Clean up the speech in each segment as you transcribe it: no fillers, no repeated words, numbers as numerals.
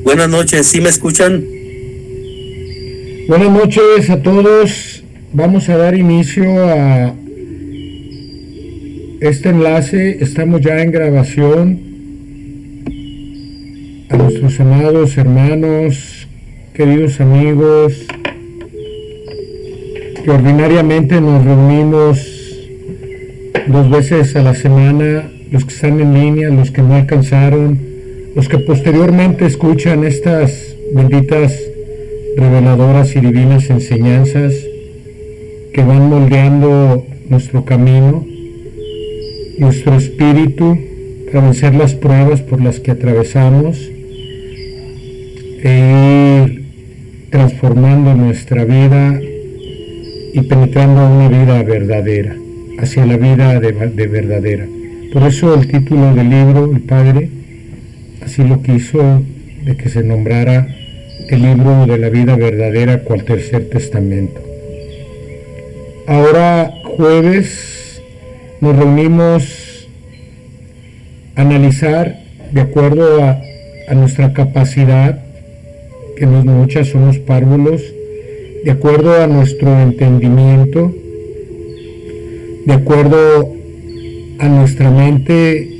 Buenas noches, ¿sí me escuchan? Buenas noches a todos. Vamos a dar inicio a este enlace. Estamos ya en grabación. A nuestros amados hermanos, queridos amigos, que ordinariamente nos reunimos 2 veces a la semana, los que están en línea, los que no alcanzaron, los que posteriormente escuchan estas benditas, reveladoras y divinas enseñanzas que van moldeando nuestro camino, nuestro espíritu, para vencer las pruebas por las que atravesamos e ir transformando nuestra vida y penetrando a una vida verdadera, hacia la vida de verdadera. Por eso el título del libro, el Padre así lo quiso, de que se nombrara el libro de la vida verdadera cual tercer testamento. Ahora jueves nos reunimos a analizar de acuerdo a nuestra capacidad, que no es mucha, somos párvulos, de acuerdo a nuestro entendimiento, de acuerdo a nuestra mente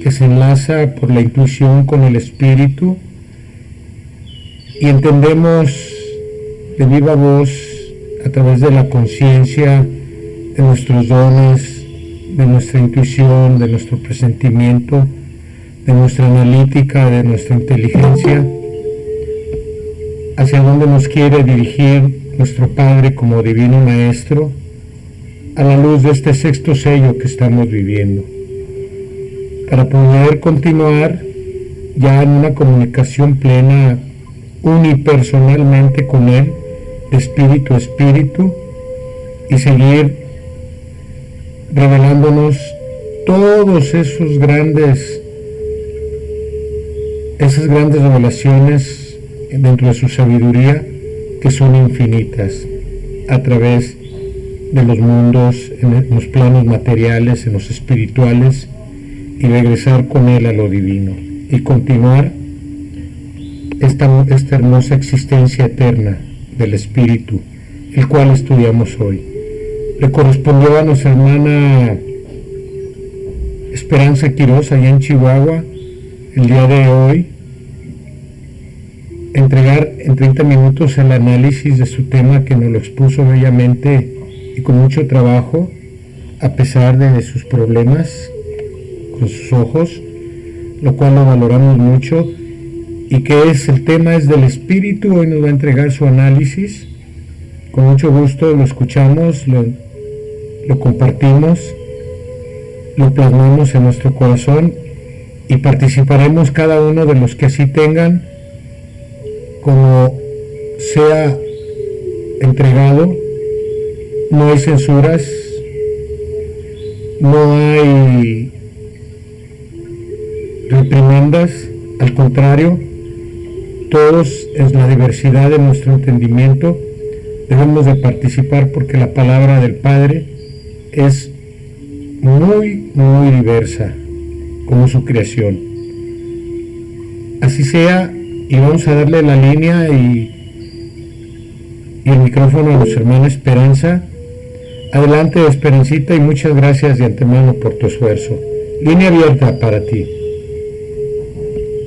que se enlaza por la intuición con el espíritu, y entendemos de viva voz, a través de la conciencia, de nuestros dones, de nuestra intuición, de nuestro presentimiento, de nuestra analítica, de nuestra inteligencia, hacia dónde nos quiere dirigir nuestro Padre como Divino Maestro, a la luz de este sexto sello que estamos viviendo, para poder continuar ya en una comunicación plena, unipersonalmente con Él, de espíritu a espíritu, y seguir revelándonos todos esas grandes revelaciones dentro de su sabiduría, que son infinitas, a través de los mundos, en los planos materiales, en los espirituales, y regresar con Él a lo divino, y continuar esta hermosa existencia eterna del Espíritu, el cual estudiamos hoy. Le correspondió a nuestra hermana Esperanza Quiroz, allá en Chihuahua, el día de hoy, entregar en 30 minutos el análisis de su tema, que nos lo expuso bellamente y con mucho trabajo, a pesar de sus problemas con sus ojos, lo cual lo valoramos mucho, y que el tema es del espíritu. Hoy nos va a entregar su análisis. Con mucho gusto lo escuchamos, lo compartimos, lo plasmamos en nuestro corazón, y participaremos cada uno de los que así tengan, como sea entregado. No hay censuras, no hay reprimendas, al contrario, todos en la diversidad de nuestro entendimiento debemos de participar, porque la palabra del Padre es muy, muy diversa, como su creación. Así sea, y vamos a darle la línea y el micrófono a nuestra hermana Esperanza. Adelante, Esperancita, y muchas gracias de antemano por tu esfuerzo. Línea abierta para ti.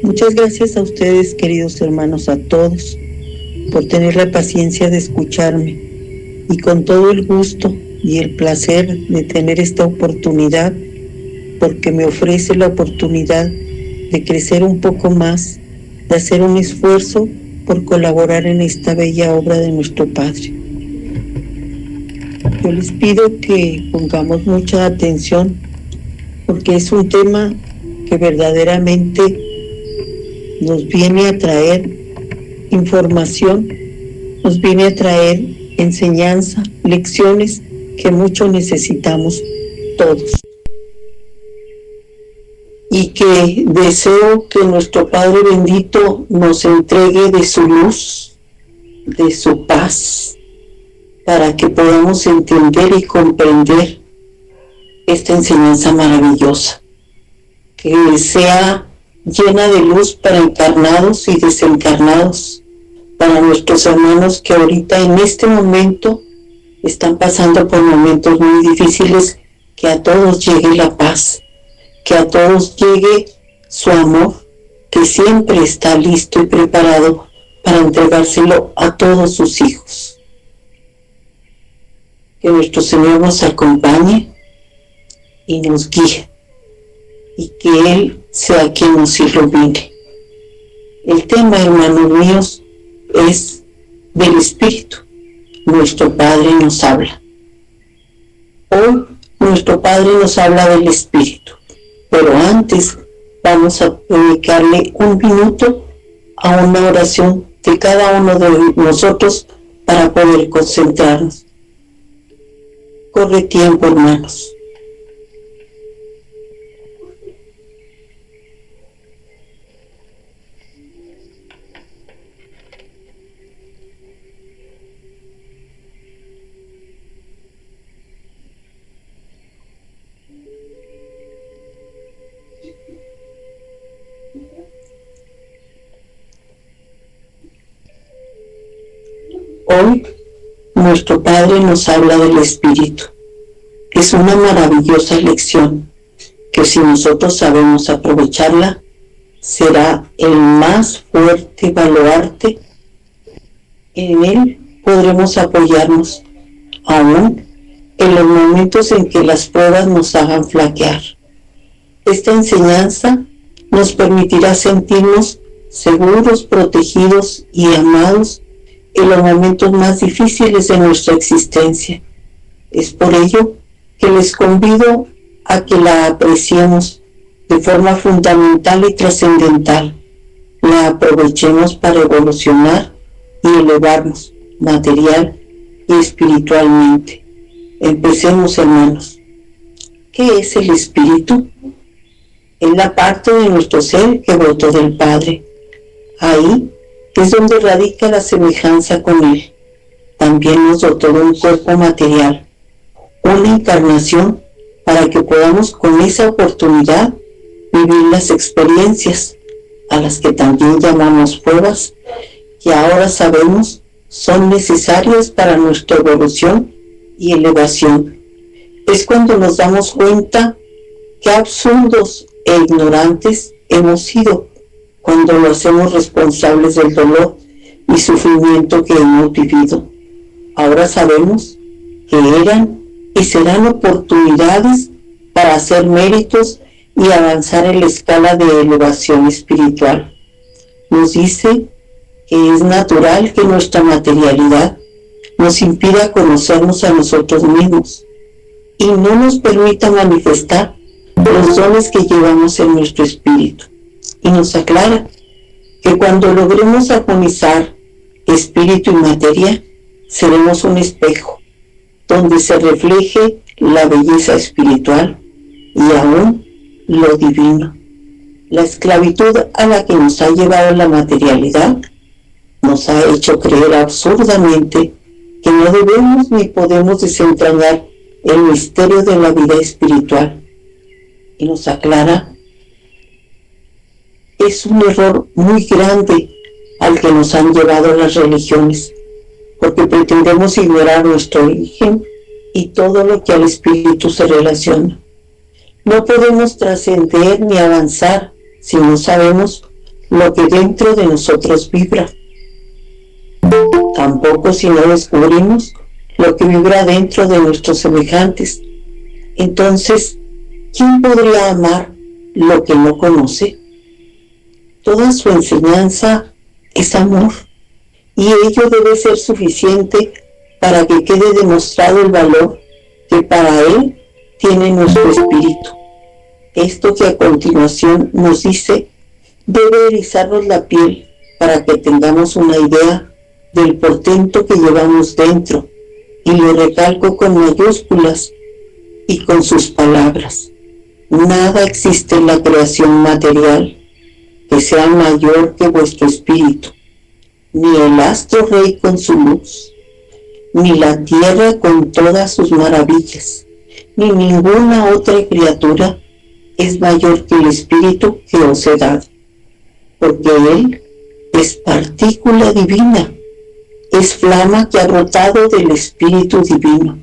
Muchas gracias a ustedes, queridos hermanos, a todos, por tener la paciencia de escucharme, y con todo el gusto y el placer de tener esta oportunidad, porque me ofrece la oportunidad de crecer un poco más, de hacer un esfuerzo por colaborar en esta bella obra de nuestro Padre. Yo les pido que pongamos mucha atención, porque es un tema que verdaderamente nos viene a traer información, nos viene a traer enseñanza, lecciones que mucho necesitamos todos. Y que deseo que nuestro Padre bendito nos entregue de su luz, de su paz, para que podamos entender y comprender esta enseñanza maravillosa, que sea llena de luz para encarnados y desencarnados, para nuestros hermanos que ahorita en este momento están pasando por momentos muy difíciles, que a todos llegue la paz, que a todos llegue su amor, que siempre está listo y preparado para entregárselo a todos sus hijos. Que nuestro Señor nos acompañe y nos guíe, y que Él sea quien nos ilumine. El tema, hermanos míos, es del Espíritu. Nuestro Padre nos habla. Hoy nuestro Padre nos habla del Espíritu, pero antes vamos a dedicarle un minuto a una oración de cada uno de nosotros para poder concentrarnos. Corre tiempo, hermanos. Hoy nuestro Padre nos habla del Espíritu. Es una maravillosa lección que si nosotros sabemos aprovecharla, será el más fuerte baluarte. En él podremos apoyarnos, aún en los momentos en que las pruebas nos hagan flaquear. Esta enseñanza nos permitirá sentirnos seguros, protegidos y amados en los momentos más difíciles de nuestra existencia. Es por ello que les convido a que la apreciemos de forma fundamental y trascendental, la aprovechemos para evolucionar y elevarnos material y espiritualmente. Empecemos, hermanos. ¿Qué es el Espíritu? Es la parte de nuestro ser que brotó del Padre. Ahí es donde radica la semejanza con Él. También nos dotó de un cuerpo material, una encarnación para que podamos con esa oportunidad vivir las experiencias a las que también llamamos pruebas, que ahora sabemos son necesarias para nuestra evolución y elevación. Es cuando nos damos cuenta qué absurdos e ignorantes hemos sido cuando lo hacemos responsables del dolor y sufrimiento que hemos vivido. Ahora sabemos que eran y serán oportunidades para hacer méritos y avanzar en la escala de elevación espiritual. Nos dice que es natural que nuestra materialidad nos impida conocernos a nosotros mismos y no nos permita manifestar los dones que llevamos en nuestro espíritu. Y nos aclara que cuando logremos armonizar espíritu y materia, seremos un espejo donde se refleje la belleza espiritual y aún lo divino. La esclavitud a la que nos ha llevado la materialidad nos ha hecho creer absurdamente que no debemos ni podemos desentrañar el misterio de la vida espiritual. Y nos aclara: es un error muy grande al que nos han llevado las religiones, porque pretendemos ignorar nuestro origen y todo lo que al espíritu se relaciona. No podemos trascender ni avanzar si no sabemos lo que dentro de nosotros vibra. Tampoco si no descubrimos lo que vibra dentro de nuestros semejantes. Entonces, ¿quién podría amar lo que no conoce? Toda su enseñanza es amor, y ello debe ser suficiente para que quede demostrado el valor que para él tiene nuestro espíritu. Esto que a continuación nos dice debe erizarnos la piel para que tengamos una idea del portento que llevamos dentro, y lo recalco con mayúsculas y con sus palabras. Nada existe en la creación material que sea mayor que vuestro espíritu, ni el astro rey con su luz, ni la tierra con todas sus maravillas, ni ninguna otra criatura es mayor que el espíritu que os he dado. porque Él es partícula divina, es flama que ha brotado del Espíritu Divino.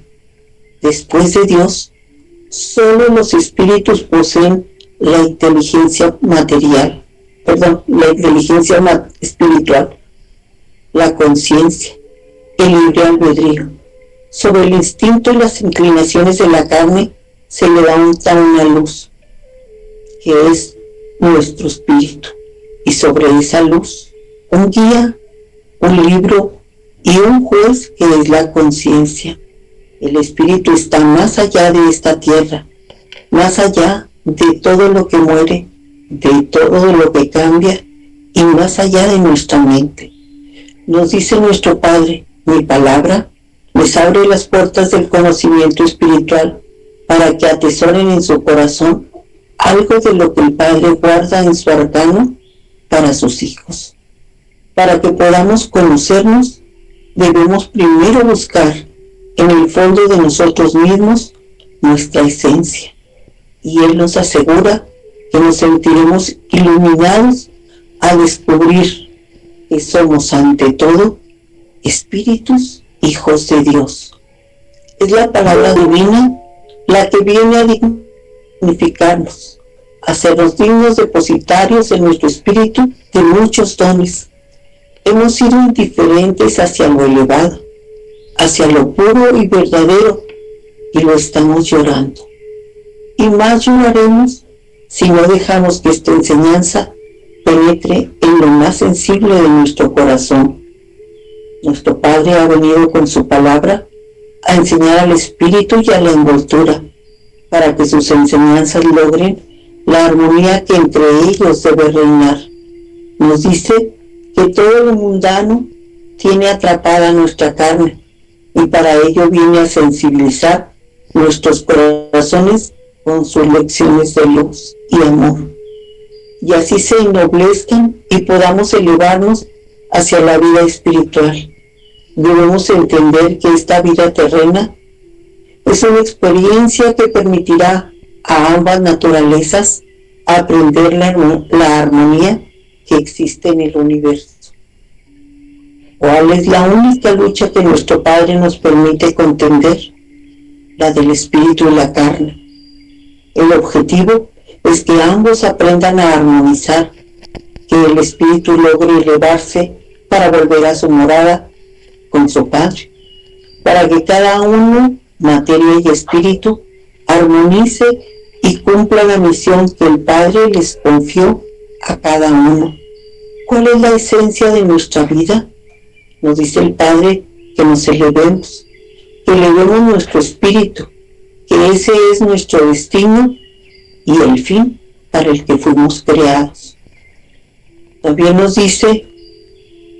Después de Dios, solo los espíritus poseen la inteligencia espiritual, la conciencia, el libre albedrío. Sobre el instinto y las inclinaciones de la carne se levanta una luz, que es nuestro espíritu, y sobre esa luz un guía, un libro y un juez que es la conciencia. El espíritu está más allá de esta tierra, más allá de todo lo que muere, de todo lo que cambia y más allá de nuestra mente. Nos dice nuestro Padre: mi palabra les abre las puertas del conocimiento espiritual para que atesoren en su corazón algo de lo que el Padre guarda en su arcano para sus hijos. Para que podamos conocernos, debemos primero buscar en el fondo de nosotros mismos nuestra esencia, y Él nos asegura que nos sentiremos iluminados a descubrir que somos ante todo espíritus hijos de Dios. Es la palabra divina la que viene a dignificarnos, a hacernos dignos depositarios en nuestro espíritu de muchos dones. Hemos sido indiferentes hacia lo elevado, hacia lo puro y verdadero, y lo estamos llorando. Y más lloraremos si no dejamos que esta enseñanza penetre en lo más sensible de nuestro corazón. Nuestro Padre ha venido con su palabra a enseñar al espíritu y a la envoltura, para que sus enseñanzas logren la armonía que entre ellos debe reinar. Nos dice que todo lo mundano tiene atrapada nuestra carne, y para ello viene a sensibilizar nuestros corazones con sus lecciones de luz y amor, y así se ennoblezcan y podamos elevarnos hacia la vida espiritual. Debemos entender que esta vida terrena es una experiencia que permitirá a ambas naturalezas aprender la armonía que existe en el universo. ¿Cuál es la única lucha que nuestro Padre nos permite contender? La del espíritu y la carne. El objetivo es que ambos aprendan a armonizar, que el espíritu logre elevarse para volver a su morada con su Padre, para que cada uno, materia y espíritu, armonice y cumpla la misión que el Padre les confió a cada uno. ¿Cuál es la esencia de nuestra vida? Nos dice el Padre que nos elevemos, que elevemos nuestro espíritu, que ese es nuestro destino y el fin para el que fuimos creados. También nos dice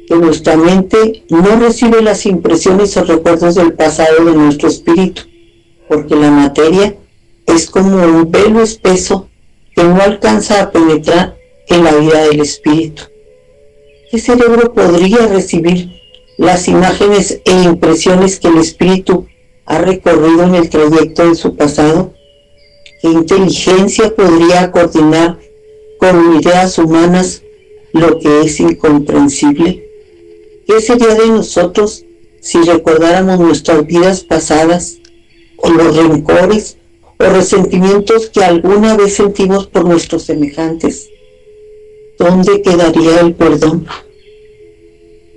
que nuestra mente no recibe las impresiones o recuerdos del pasado de nuestro espíritu, porque la materia es como un velo espeso que no alcanza a penetrar en la vida del espíritu. ¿Qué cerebro podría recibir las imágenes e impresiones que el espíritu ha recorrido en el trayecto de su pasado? ¿Qué inteligencia podría coordinar con ideas humanas lo que es incomprensible? ¿Qué sería de nosotros si recordáramos nuestras vidas pasadas, o los rencores o resentimientos que alguna vez sentimos por nuestros semejantes? ¿Dónde quedaría el perdón?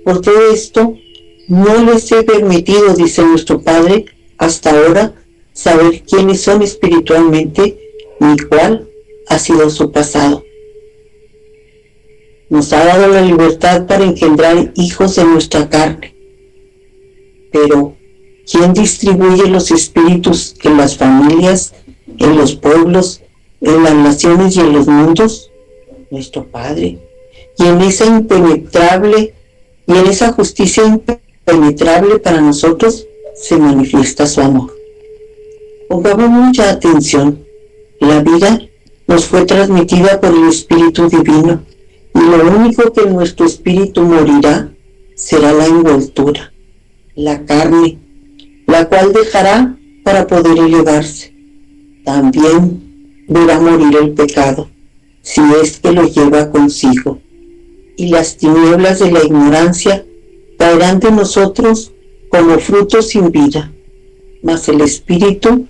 Por todo esto, no les he permitido, dice nuestro Padre, hasta ahora, saber quiénes son espiritualmente ni cuál ha sido su pasado. Nos ha dado la libertad para engendrar hijos de nuestra carne. Pero, ¿quién distribuye los espíritus en las familias, en los pueblos, en las naciones y en los mundos? Nuestro Padre. Y en esa justicia impenetrable para nosotros se manifiesta su amor. Pongamos mucha atención. La vida nos fue transmitida por el Espíritu Divino, y lo único que nuestro espíritu morirá será la envoltura, la carne, la cual dejará para poder elevarse. También verá morir el pecado, si es que lo lleva consigo. y las tinieblas de la ignorancia caerán de nosotros como frutos sin vida, mas el Espíritu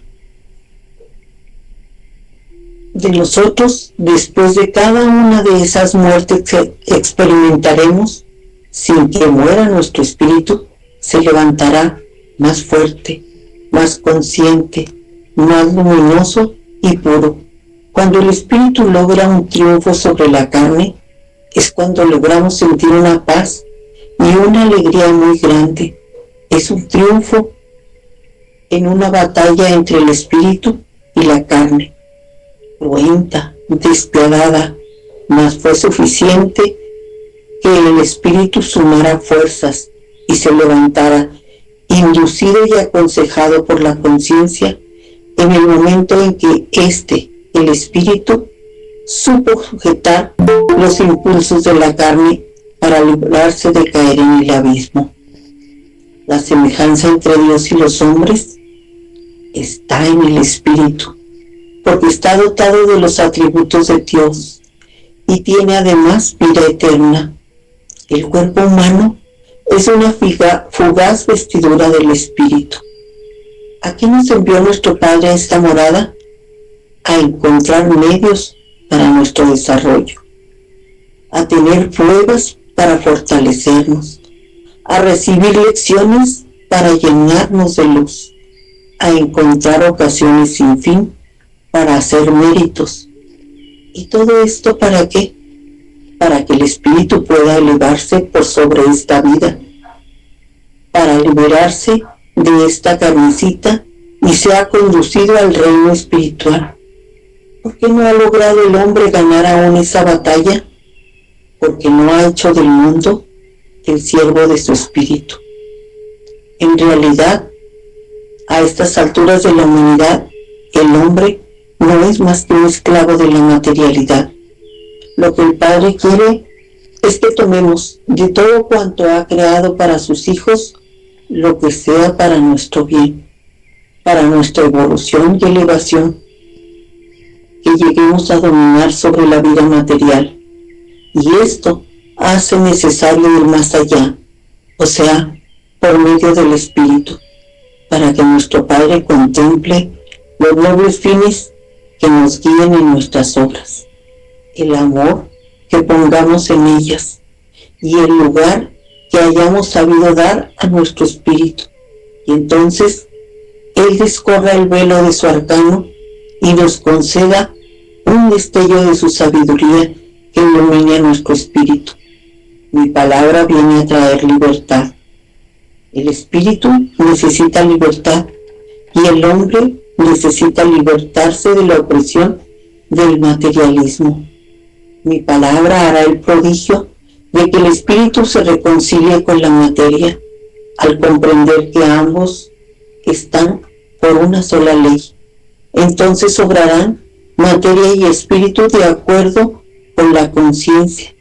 de nosotros, después de cada una de esas muertes que experimentaremos, sin que muera nuestro espíritu, se levantará más fuerte, más consciente, más luminoso y puro. Cuando el espíritu logra un triunfo sobre la carne, es cuando logramos sentir una paz y una alegría muy grande. Es un triunfo en una batalla entre el espíritu y la carne. Cruenta, despiadada, mas fue suficiente que el espíritu sumara fuerzas y se levantara, inducido y aconsejado por la conciencia, en el momento en que el espíritu, supo sujetar los impulsos de la carne para librarse de caer en el abismo. La semejanza entre Dios y los hombres está en el espíritu, porque está dotado de los atributos de Dios y tiene además vida eterna. El cuerpo humano es una fugaz vestidura del espíritu. ¿A qué nos envió nuestro Padre a esta morada? A encontrar medios para nuestro desarrollo, a tener pruebas para fortalecernos, a recibir lecciones para llenarnos de luz, a encontrar ocasiones sin fin para hacer méritos. ¿Y todo esto para qué? Para que el espíritu pueda elevarse por sobre esta vida, para liberarse de esta carnecita y sea conducido al reino espiritual. ¿Por qué no ha logrado el hombre ganar aún esa batalla? Porque no ha hecho del mundo el siervo de su espíritu. En realidad, a estas alturas de la humanidad, el hombre no es más que un esclavo de la materialidad. Lo que el Padre quiere es que tomemos de todo cuanto ha creado para sus hijos lo que sea para nuestro bien, para nuestra evolución y elevación, que lleguemos a dominar sobre la vida material. Y esto hace necesario ir más allá, o sea, por medio del Espíritu, para que nuestro Padre contemple los nobles fines que nos guíen en nuestras obras, el amor que pongamos en ellas y el lugar que hayamos sabido dar a nuestro espíritu. Y entonces Él descorra el velo de su arcano y nos conceda un destello de su sabiduría que ilumine a nuestro espíritu. Mi palabra viene a traer libertad. El espíritu necesita libertad y el hombre necesita libertarse de la opresión del materialismo. Mi palabra hará el prodigio de que el espíritu se reconcilie con la materia al comprender que ambos están por una sola ley. Entonces obrarán materia y espíritu de acuerdo con la conciencia,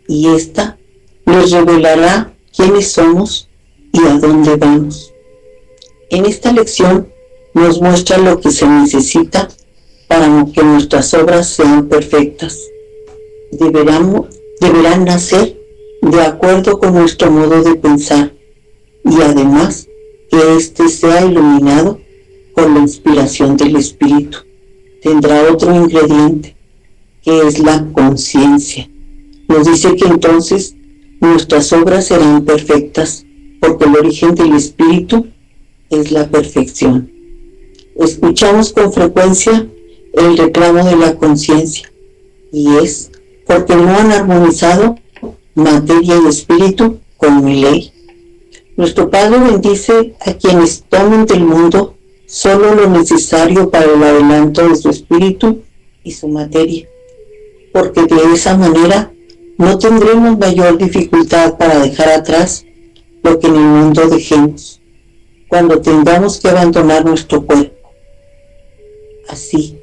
y ésta les revelará quiénes somos y a dónde vamos. En esta lección nos muestra lo que se necesita para que nuestras obras sean perfectas. Deberán nacer de acuerdo con nuestro modo de pensar, y además que éste sea iluminado con la inspiración del Espíritu. Tendrá otro ingrediente, que es la conciencia. Nos dice que entonces nuestras obras serán perfectas, porque el origen del Espíritu es la perfección. Escuchamos con frecuencia el reclamo de la conciencia, y es porque no han armonizado materia y espíritu con mi ley. Nuestro Padre bendice a quienes tomen del mundo solo lo necesario para el adelanto de su espíritu y su materia, porque de esa manera no tendremos mayor dificultad para dejar atrás lo que en el mundo dejemos, cuando tengamos que abandonar nuestro cuerpo. Así,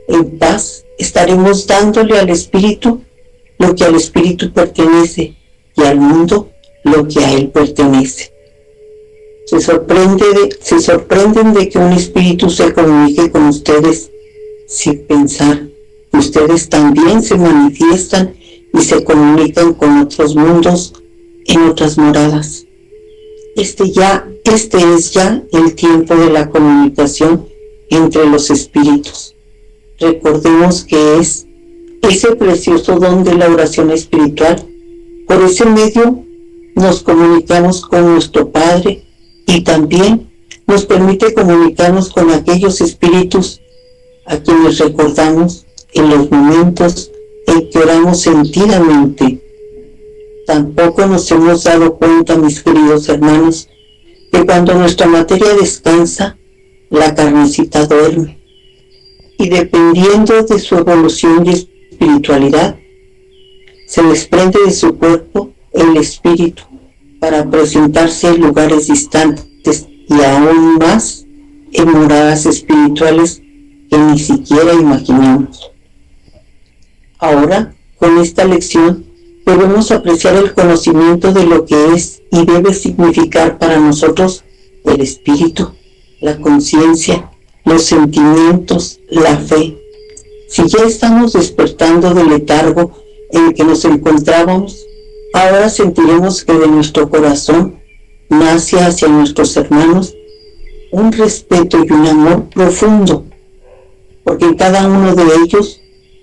en paz, estaremos dándole al espíritu lo que al espíritu pertenece y al mundo lo que a él pertenece. Se sorprenden de que un espíritu se comunique con ustedes sin pensar que ustedes también se manifiestan y se comunican con otros mundos en otras moradas. Este es ya el tiempo de la comunicación entre los espíritus. Recordemos que es ese precioso don de la oración espiritual. Por ese medio nos comunicamos con nuestro Padre y también nos permite comunicarnos con aquellos espíritus a quienes recordamos en los momentos en que oramos sentidamente. Tampoco nos hemos dado cuenta, mis queridos hermanos, que cuando nuestra materia descansa, la carnecita duerme. Y dependiendo de su evolución y espiritualidad, se desprende de su cuerpo el espíritu para presentarse en lugares distantes y aún más en moradas espirituales que ni siquiera imaginamos. Ahora, con esta lección, debemos apreciar el conocimiento de lo que es y debe significar para nosotros el espíritu, la conciencia, los sentimientos, la fe. Si ya estamos despertando del letargo en el que nos encontrábamos, ahora sentiremos que de nuestro corazón nace hacia nuestros hermanos un respeto y un amor profundo, porque en cada uno de ellos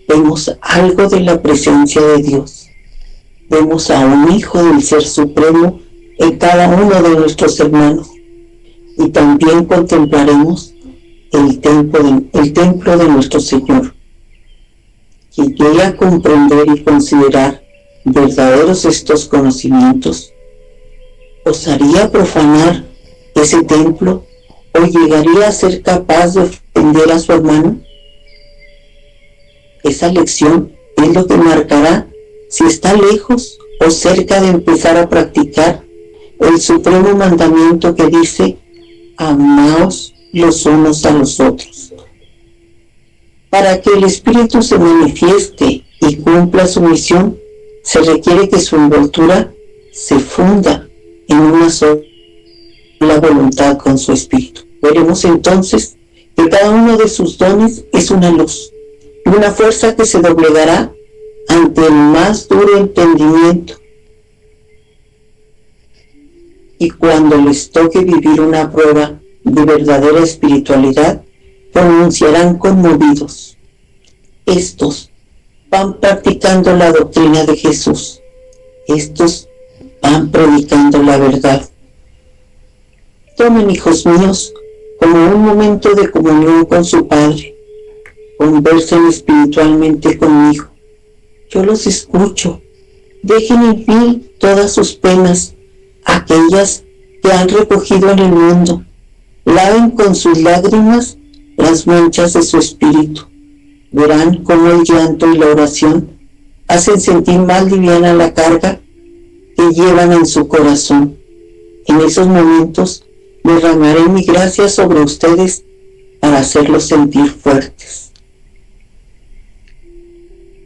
vemos algo de la presencia de Dios. Vemos a un Hijo del Ser Supremo en cada uno de nuestros hermanos, y también contemplaremos el templo de nuestro Señor. Quien llegue a comprender y considerar verdaderos estos conocimientos, ¿osaría profanar ese templo o llegaría a ser capaz de ofender a su hermano? Esa lección es lo que marcará si está lejos o cerca de empezar a practicar el supremo mandamiento que dice: amaos los unos a los otros. Para que el Espíritu se manifieste y cumpla su misión, se requiere que su envoltura se funda en una sola voluntad con su Espíritu. Veremos entonces que cada uno de sus dones es una luz y una fuerza que se doblegará ante el más duro entendimiento. Y cuando les toque vivir una prueba de verdadera espiritualidad, pronunciarán conmovidos: estos van practicando la doctrina de Jesús, estos van predicando la verdad. Tomen, hijos míos, como un momento de comunión con su Padre. Conversen espiritualmente conmigo. Yo los escucho. Dejen en mí todas sus penas, aquellas que han recogido en el mundo. Laven con sus lágrimas las manchas de su espíritu. Verán cómo el llanto y la oración hacen sentir más liviana la carga que llevan en su corazón. En esos momentos derramaré mi gracia sobre ustedes para hacerlos sentir fuertes.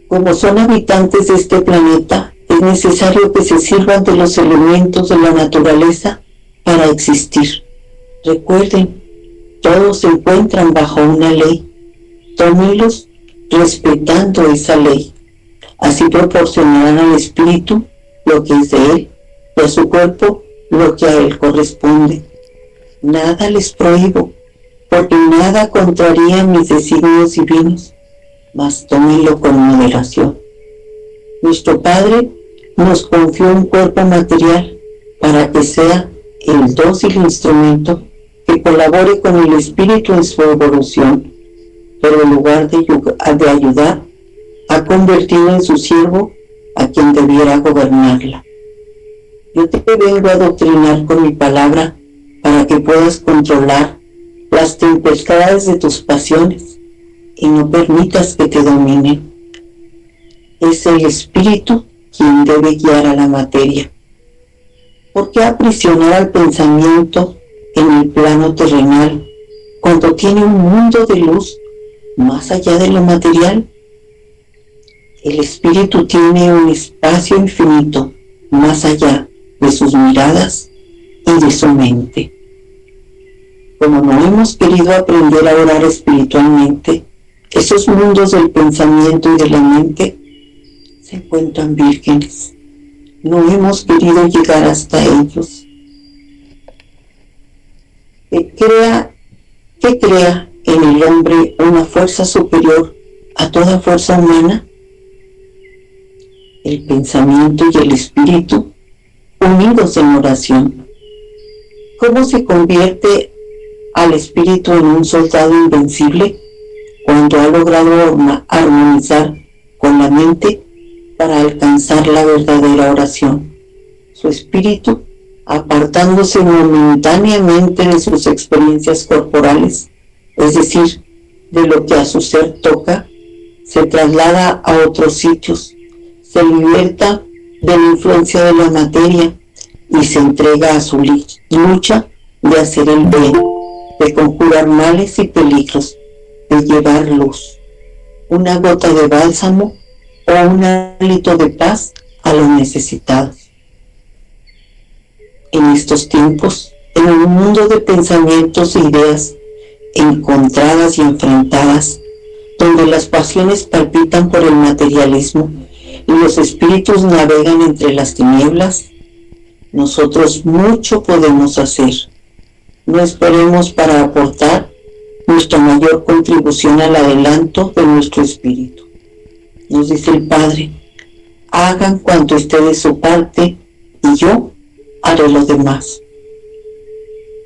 Como son habitantes de este planeta, es necesario que se sirvan de los elementos de la naturaleza para existir. Recuerden, todos se encuentran bajo una ley. Tómenlos respetando esa ley. Así proporcionarán al espíritu lo que es de él y a su cuerpo lo que a él corresponde. Nada les prohíbo, porque nada contraría mis designios divinos, mas tómenlo con moderación. Nuestro Padre nos confió un cuerpo material para que sea el dócil instrumento que colabore con el espíritu en su evolución, pero en lugar de ayudar, ha convertido en su siervo a quien debiera gobernarla. Yo te vengo a adoctrinar con mi palabra para que puedas controlar las tempestades de tus pasiones y no permitas que te dominen. Es el espíritu quien debe guiar a la materia. ¿Por qué aprisionar al pensamiento en el plano terrenal cuando tiene un mundo de luz más allá de lo material? El espíritu tiene un espacio infinito más allá de sus miradas y de su mente. Como no hemos querido aprender a orar espiritualmente, esos mundos del pensamiento y de la mente se encuentran vírgenes. No hemos querido llegar hasta ellos. Que crea en el hombre una fuerza superior a toda fuerza humana, el pensamiento y el espíritu unidos en oración. ¿Cómo se convierte al espíritu en un soldado invencible cuando ha logrado armonizar con la mente para alcanzar la verdadera oración? Su espíritu, apartándose momentáneamente de sus experiencias corporales, es decir, de lo que a su ser toca, se traslada a otros sitios, se liberta de la influencia de la materia y se entrega a su lucha de hacer el bien, de conjurar males y peligros, de llevar luz, una gota de bálsamo o un hálito de paz a los necesitados. En estos tiempos, en un mundo de pensamientos e ideas encontradas y enfrentadas, donde las pasiones palpitan por el materialismo y los espíritus navegan entre las tinieblas, nosotros mucho podemos hacer. No esperemos para aportar nuestra mayor contribución al adelanto de nuestro espíritu. Nos dice el Padre: hagan cuanto esté de su parte y yo haré lo demás.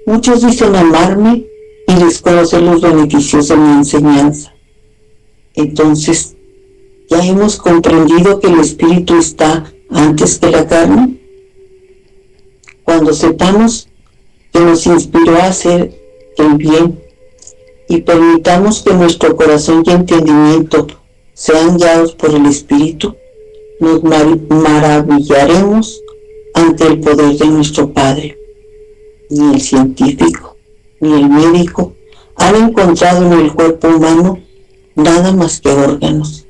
Muchos dicen amarme y desconocen los beneficios de mi enseñanza. Entonces, ¿ya hemos comprendido que el espíritu está antes que la carne? Cuando sepamos que nos inspiró a hacer el bien y permitamos que nuestro corazón y entendimiento sean guiados por el espíritu, nos maravillaremos ante el poder de nuestro Padre. Ni el científico ni el médico han encontrado en el cuerpo humano nada más que órganos.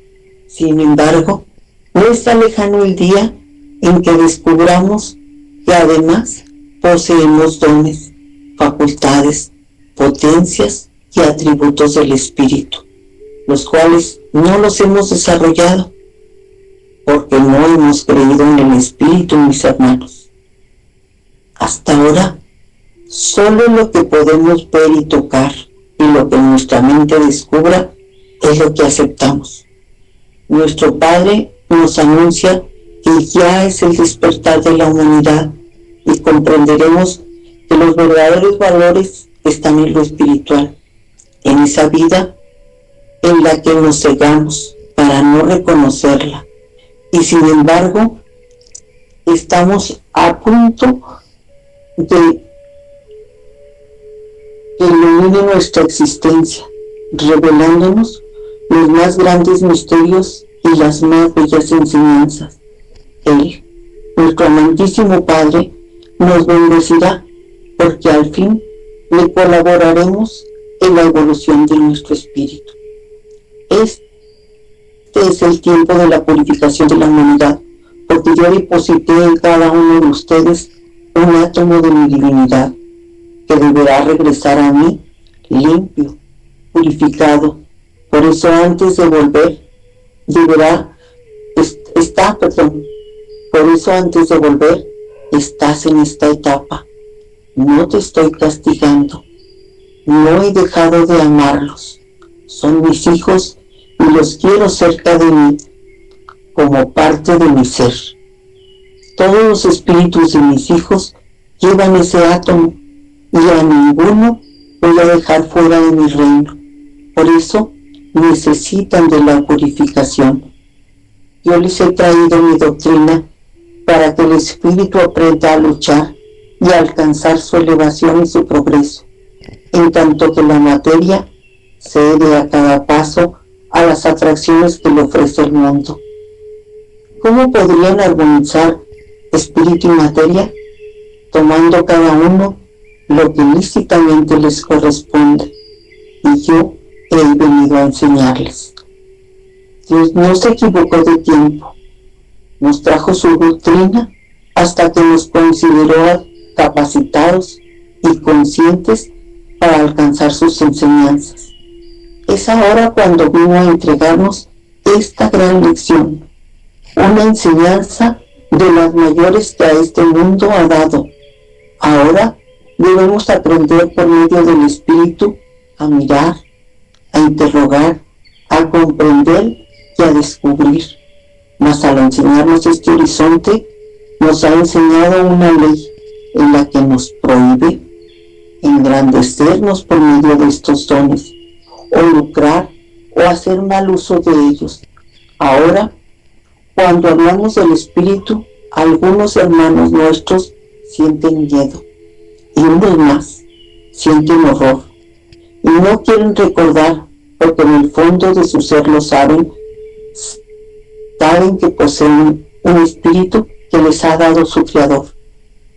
Sin embargo, no está lejano el día en que descubramos que además poseemos dones, facultades, potencias y atributos del espíritu, los cuales no los hemos desarrollado porque no hemos creído en el espíritu, mis hermanos. Hasta ahora, solo lo que podemos ver y tocar y lo que nuestra mente descubra es lo que aceptamos. Nuestro Padre nos anuncia que ya es el despertar de la humanidad y comprenderemos que los verdaderos valores están en lo espiritual, en esa vida en la que nos cegamos para no reconocerla, y sin embargo estamos a punto de que ilumine nuestra existencia, revelándonos los más grandes misterios y las más bellas enseñanzas. Él, nuestro amantísimo Padre, nos bendecirá, porque al fin le colaboraremos en la evolución de nuestro espíritu. Este es el tiempo de la purificación de la humanidad, porque yo deposité en cada uno de ustedes un átomo de mi divinidad, que deberá regresar a mí limpio, purificado. Por eso antes de volver, por eso antes de volver, estás en esta etapa. No te estoy castigando, no he dejado de amarlos. Son mis hijos y los quiero cerca de mí, como parte de mi ser. Todos los espíritus de mis hijos llevan ese átomo, y a ninguno voy a dejar fuera de mi reino. Por eso necesitan de la purificación. Yo les he traído mi doctrina para que el espíritu aprenda a luchar y a alcanzar su elevación y su progreso, en tanto que la materia cede a cada paso a las atracciones que le ofrece el mundo. ¿Cómo podrían armonizar espíritu y materia? Tomando cada uno lo que lícitamente les corresponde, y yo he venido a enseñarles. Dios no se equivocó de tiempo, nos trajo su doctrina hasta que nos consideró capacitados y conscientes para alcanzar sus enseñanzas. Es ahora cuando vino a entregarnos esta gran lección, una enseñanza de las mayores que a este mundo ha dado. Ahora debemos aprender por medio del Espíritu a mirar, a interrogar, a comprender y a descubrir. Mas al enseñarnos este horizonte, nos ha enseñado una ley en la que nos prohíbe engrandecernos por medio de estos dones, o lucrar o hacer mal uso de ellos. Ahora, cuando hablamos del Espíritu, algunos hermanos nuestros sienten miedo y unos más sienten horror y no quieren recordar, porque en el fondo de su ser lo saben que poseen un Espíritu que les ha dado su Creador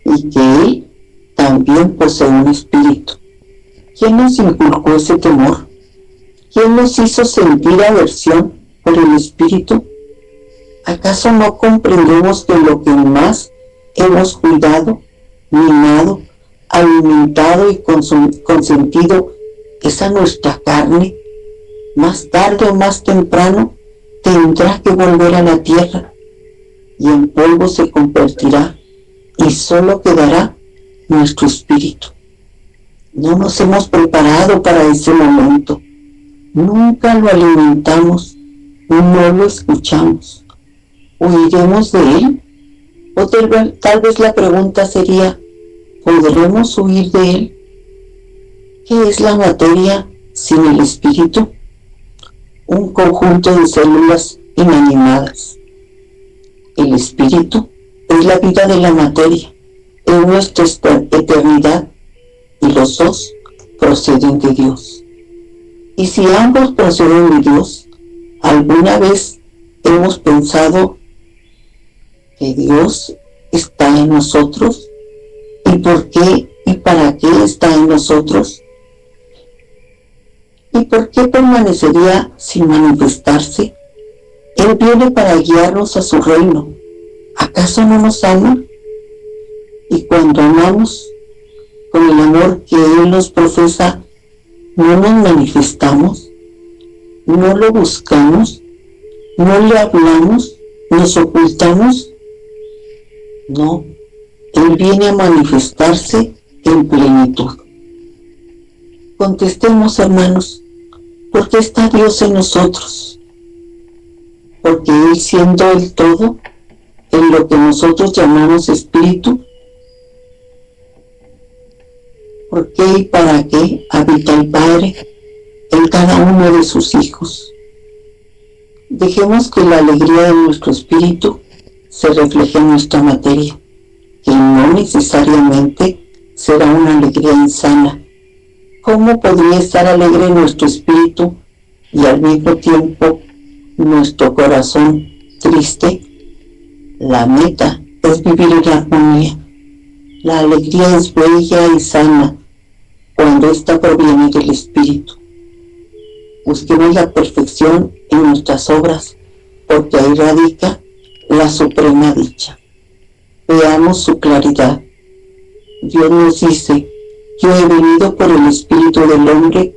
y que Él también posee un Espíritu. ¿Quién nos inculcó ese temor? ¿Quién nos hizo sentir aversión por el Espíritu? ¿Acaso no comprendemos que lo que más hemos cuidado, mimado, alimentado y consentido es a nuestra carne? Más tarde o más temprano tendrá que volver a la tierra y en polvo se convertirá y solo quedará nuestro espíritu. No nos hemos preparado para ese momento. Nunca lo alimentamos, no lo escuchamos. ¿Huiremos de él? O tal vez la pregunta sería, ¿podremos huir de él? ¿Qué es la materia sin el espíritu? Un conjunto de células inanimadas. El espíritu es la vida de la materia, es nuestra eternidad, y los dos proceden de Dios. Y si ambos proceden de Dios, ¿alguna vez hemos pensado que Dios está en nosotros? ¿Y por qué y para qué está en nosotros? ¿Y por qué permanecería sin manifestarse? Él viene para guiarnos a su reino. ¿Acaso no nos ama? Y cuando amamos, con el amor que Él nos profesa, ¿no nos manifestamos? ¿No lo buscamos? ¿No le hablamos? ¿Nos ocultamos? No, Él viene a manifestarse en plenitud. Contestemos, hermanos, ¿por qué está Dios en nosotros? Porque Él, siendo el todo, en lo que nosotros llamamos espíritu, ¿por qué y para qué habita el Padre en cada uno de sus hijos? Dejemos que la alegría de nuestro espíritu se refleje en nuestra materia, que no necesariamente será una alegría insana. ¿Cómo podría estar alegre nuestro espíritu y al mismo tiempo nuestro corazón triste? La meta es vivir en armonía. La alegría es bella y sana cuando ésta proviene del espíritu. Busquemos la perfección en nuestras obras, porque ahí radica la suprema dicha. Veamos su claridad. Dios nos dice: yo he venido por el espíritu del hombre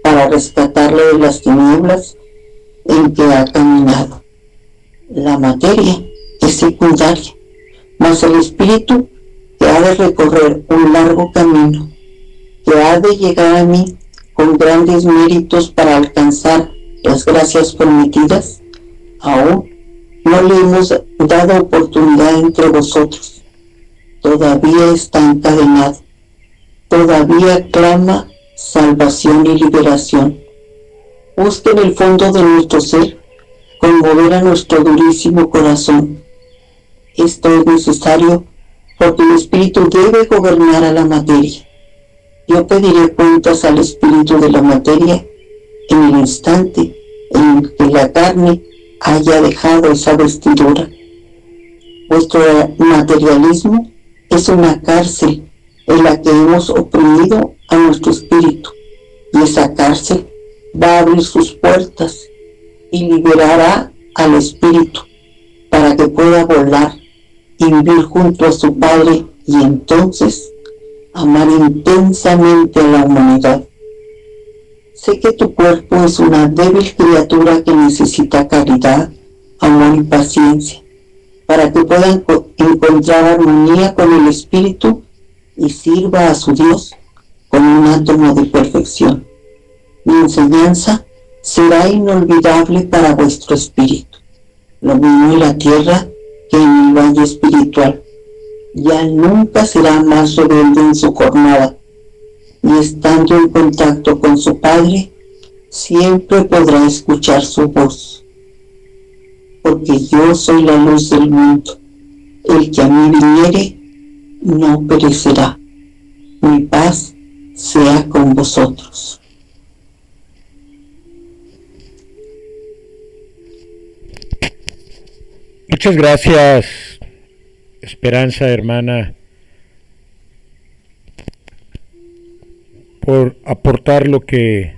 para rescatarlo de las tinieblas en que ha caminado. La materia es secundaria, mas el espíritu que ha de recorrer un largo camino, que ha de llegar a mí con grandes méritos para alcanzar las gracias prometidas, aún no le hemos dado oportunidad entre vosotros. Todavía está encadenado. Todavía clama salvación y liberación. Busca en el fondo de nuestro ser conmover a nuestro durísimo corazón. Esto es necesario porque el espíritu debe gobernar a la materia. Yo pediré cuentas al espíritu de la materia en el instante en que la carne haya dejado esa vestidura. Vuestro materialismo es una cárcel en la que hemos oprimido a nuestro espíritu, y esa cárcel va a abrir sus puertas y liberará al espíritu para que pueda volar y vivir junto a su Padre, y entonces amar intensamente a la humanidad. Sé que tu cuerpo es una débil criatura que necesita caridad, amor y paciencia, para que pueda encontrar armonía con el espíritu y sirva a su Dios con un átomo de perfección. Mi enseñanza será inolvidable para vuestro espíritu, lo mismo en la tierra que en el valle espiritual. Ya nunca será más rebelde en su jornada, y estando en contacto con su Padre, siempre podrá escuchar su voz. Porque yo soy la luz del mundo. El que a mí viniere no perecerá. Mi paz sea con vosotros. Muchas gracias, Esperanza, hermana, por aportar lo que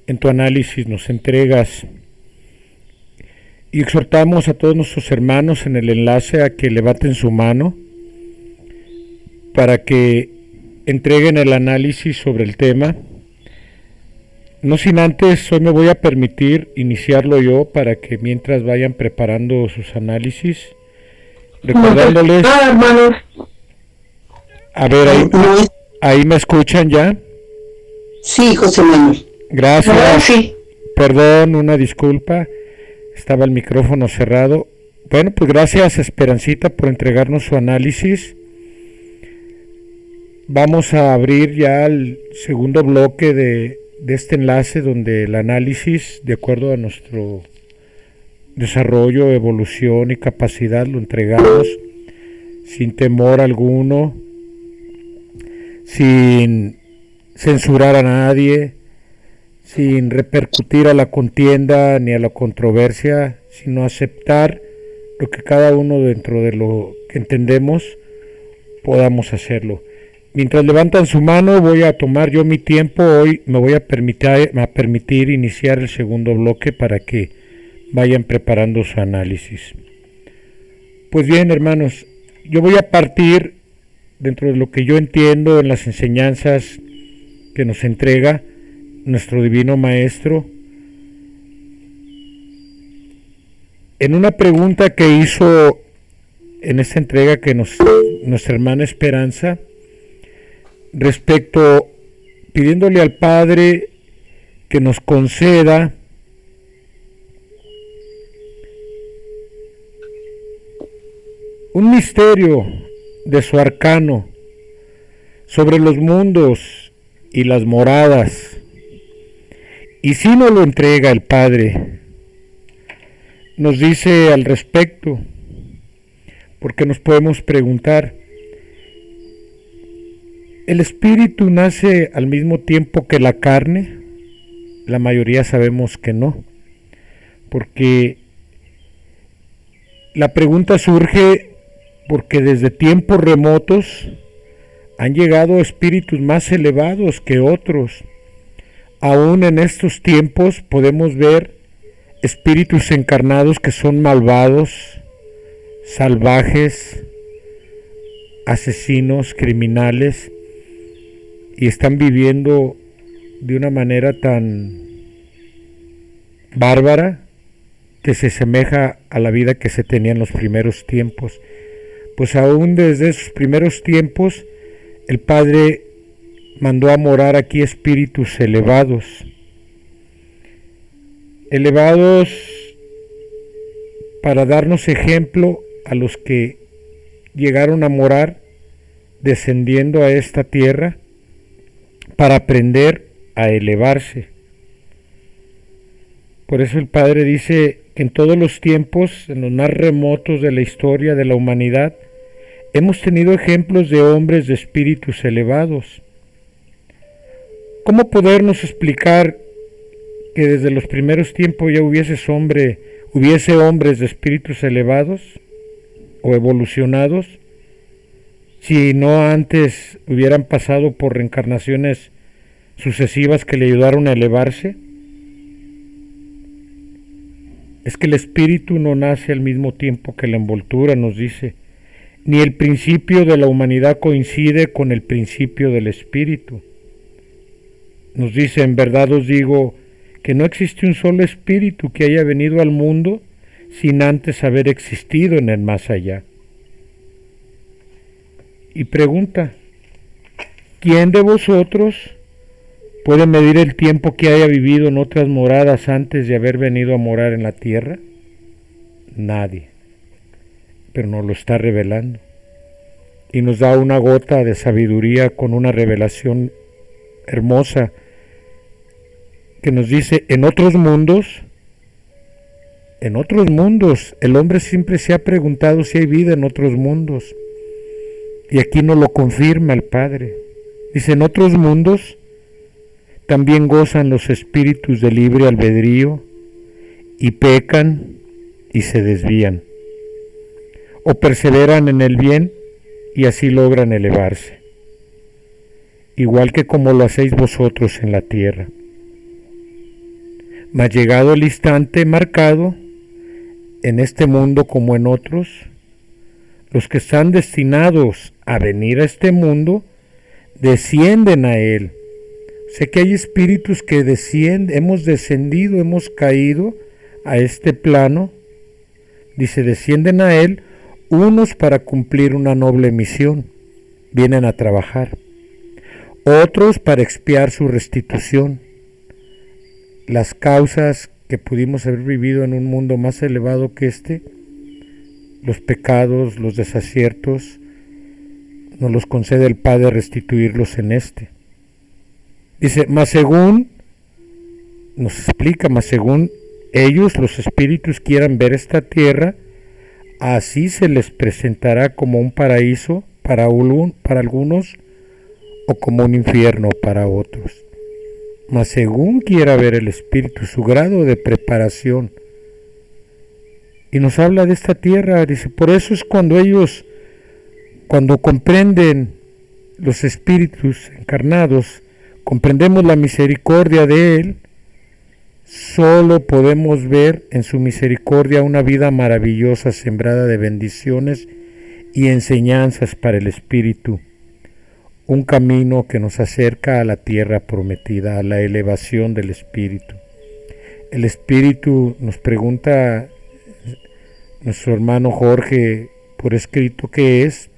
en tu análisis nos entregas. Y exhortamos a todos nuestros hermanos en el enlace a que levanten su mano para que entreguen el análisis sobre el tema. No sin antes, hoy me voy a permitir iniciarlo yo para que mientras vayan preparando sus análisis, recordándoles... A ver, ahí me escuchan ya. Sí, José Manuel. Gracias. Sí. Perdón, una disculpa. Estaba el micrófono cerrado. Bueno, pues gracias, Esperancita, por entregarnos su análisis. Vamos a abrir ya el segundo bloque de este enlace, donde el análisis, de acuerdo a nuestro desarrollo, evolución y capacidad, lo entregamos sin temor alguno, sin censurar a nadie, sin repercutir a la contienda ni a la controversia, sino aceptar lo que cada uno, dentro de lo que entendemos, podamos hacerlo. Mientras levantan su mano, voy a tomar yo mi tiempo. Hoy me voy a permitir iniciar el segundo bloque para que vayan preparando su análisis. Pues bien, hermanos, yo voy a partir, dentro de lo que yo entiendo en las enseñanzas que nos entrega nuestro Divino Maestro, en una pregunta que hizo en esta entrega que nuestra hermana Esperanza, respecto, pidiéndole al Padre que nos conceda un misterio de su arcano sobre los mundos y las moradas. Y si nos lo entrega el Padre, nos dice al respecto, porque nos podemos preguntar, ¿el espíritu nace al mismo tiempo que la carne? La mayoría sabemos que no, porque la pregunta surge porque desde tiempos remotos han llegado espíritus más elevados que otros. Aún en estos tiempos podemos ver espíritus encarnados que son malvados, salvajes, asesinos, criminales, y están viviendo de una manera tan bárbara que se asemeja a la vida que se tenía en los primeros tiempos. Pues aún desde esos primeros tiempos el Padre mandó a morar aquí espíritus elevados para darnos ejemplo a los que llegaron a morar descendiendo a esta tierra para aprender a elevarse. Por eso el Padre dice que en todos los tiempos, en los más remotos de la historia de la humanidad, hemos tenido ejemplos de hombres de espíritus elevados. ¿Cómo podernos explicar que desde los primeros tiempos ya hubiese hombres de espíritus elevados o evolucionados, si no antes hubieran pasado por reencarnaciones sucesivas que le ayudaron a elevarse? Es que el espíritu no nace al mismo tiempo que la envoltura, nos dice, ni el principio de la humanidad coincide con el principio del espíritu. Nos dice, en verdad os digo que no existe un solo espíritu que haya venido al mundo, sin antes haber existido en el más allá. Y pregunta, ¿quién de vosotros puede medir el tiempo que haya vivido en otras moradas antes de haber venido a morar en la tierra? Nadie, pero nos lo está revelando. Y nos da una gota de sabiduría con una revelación hermosa que nos dice, en otros mundos, el hombre siempre se ha preguntado si hay vida en otros mundos. Y aquí nos lo confirma el Padre. Dice, en otros mundos también gozan los espíritus de libre albedrío y pecan y se desvían, o perseveran en el bien y así logran elevarse, igual que como lo hacéis vosotros en la tierra. Mas llegado el instante marcado, en este mundo como en otros, los que están destinados a venir a este mundo, descienden a él. Sé que hay espíritus que hemos descendido, hemos caído a este plano. Dice, descienden a él unos para cumplir una noble misión, vienen a trabajar. Otros para expiar su restitución. Las causas que pudimos haber vivido en un mundo más elevado que este, los pecados, los desaciertos, nos los concede el Padre restituirlos en este. Dice, más según ellos, los espíritus, quieran ver esta tierra, así se les presentará como un paraíso para algunos o como un infierno para otros. Mas según quiera ver el espíritu su grado de preparación. Y nos habla de esta tierra, dice, por eso es cuando comprenden los espíritus encarnados, comprendemos la misericordia de Él, solo podemos ver en su misericordia una vida maravillosa sembrada de bendiciones y enseñanzas para el espíritu, un camino que nos acerca a la tierra prometida, a la elevación del espíritu. El espíritu, nos pregunta nuestro hermano Jorge por escrito, ¿qué es?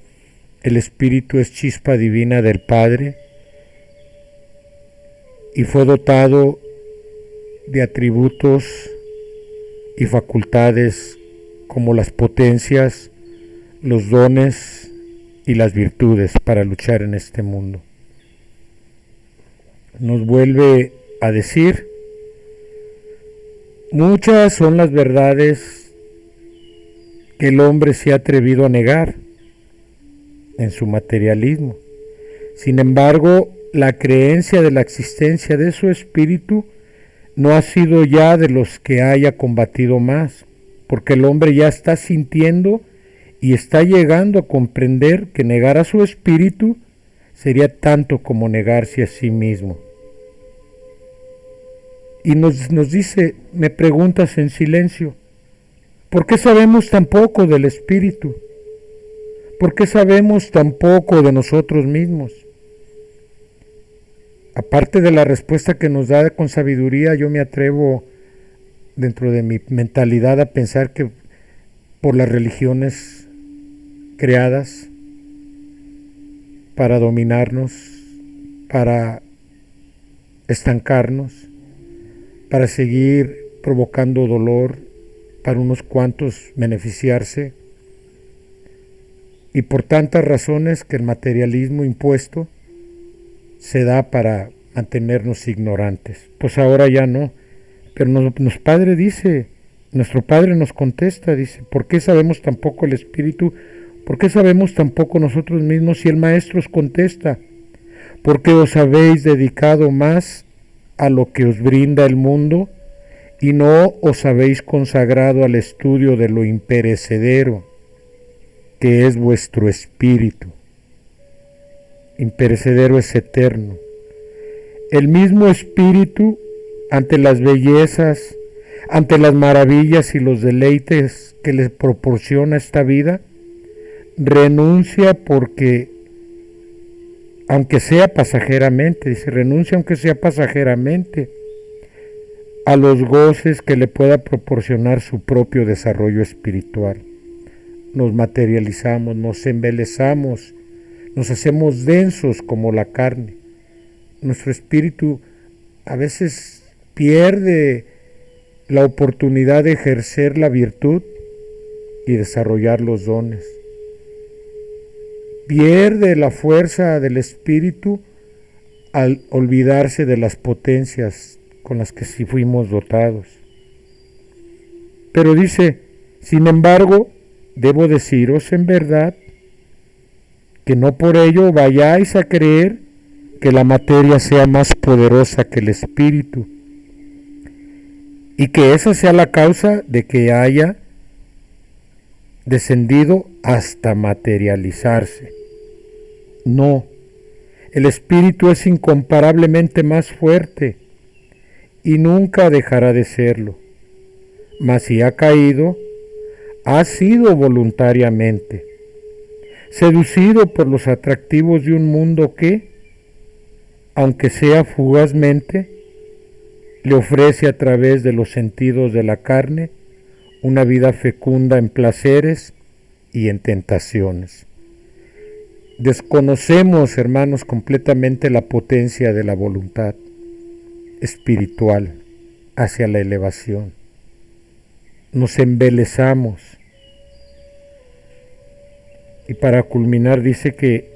El espíritu es chispa divina del Padre y fue dotado de atributos y facultades como las potencias, los dones y las virtudes para luchar en este mundo. Nos vuelve a decir, muchas son las verdades que el hombre se ha atrevido a negar en su materialismo. Sin embargo, la creencia de la existencia de su espíritu no ha sido ya de los que haya combatido más, porque el hombre ya está sintiendo y está llegando a comprender que negar a su espíritu sería tanto como negarse a sí mismo. Y nos dice, me preguntas en silencio, ¿por qué sabemos tan poco del espíritu? ¿Por qué sabemos tan poco de nosotros mismos? Aparte de la respuesta que nos da con sabiduría, yo me atrevo dentro de mi mentalidad a pensar que por las religiones creadas para dominarnos, para estancarnos, para seguir provocando dolor para unos cuantos beneficiarse, y por tantas razones que el materialismo impuesto se da para mantenernos ignorantes. Pues ahora ya no, pero nuestro Padre nos contesta, dice, ¿por qué sabemos tan poco el espíritu? ¿Por qué sabemos tan poco nosotros mismos? Y el Maestro os contesta, porque os habéis dedicado más a lo que os brinda el mundo y no os habéis consagrado al estudio de lo imperecedero, que es vuestro espíritu. Imperecedero es eterno. El mismo espíritu, ante las bellezas, ante las maravillas y los deleites que les proporciona esta vida, renuncia porque, aunque sea pasajeramente, dice, renuncia aunque sea pasajeramente a los goces que le pueda proporcionar su propio desarrollo espiritual. Nos materializamos, nos embelezamos, nos hacemos densos como la carne. Nuestro espíritu a veces pierde la oportunidad de ejercer la virtud y desarrollar los dones. Pierde la fuerza del espíritu al olvidarse de las potencias con las que sí fuimos dotados. Pero dice, sin embargo, debo deciros en verdad que no por ello vayáis a creer que la materia sea más poderosa que el espíritu, y que esa sea la causa de que haya descendido hasta materializarse. No, el espíritu es incomparablemente más fuerte y nunca dejará de serlo, mas si ha caído, ha sido voluntariamente, seducido por los atractivos de un mundo que, aunque sea fugazmente, le ofrece a través de los sentidos de la carne una vida fecunda en placeres y en tentaciones. Desconocemos, hermanos, completamente la potencia de la voluntad espiritual hacia la elevación. Nos embelezamos. Y para culminar dice que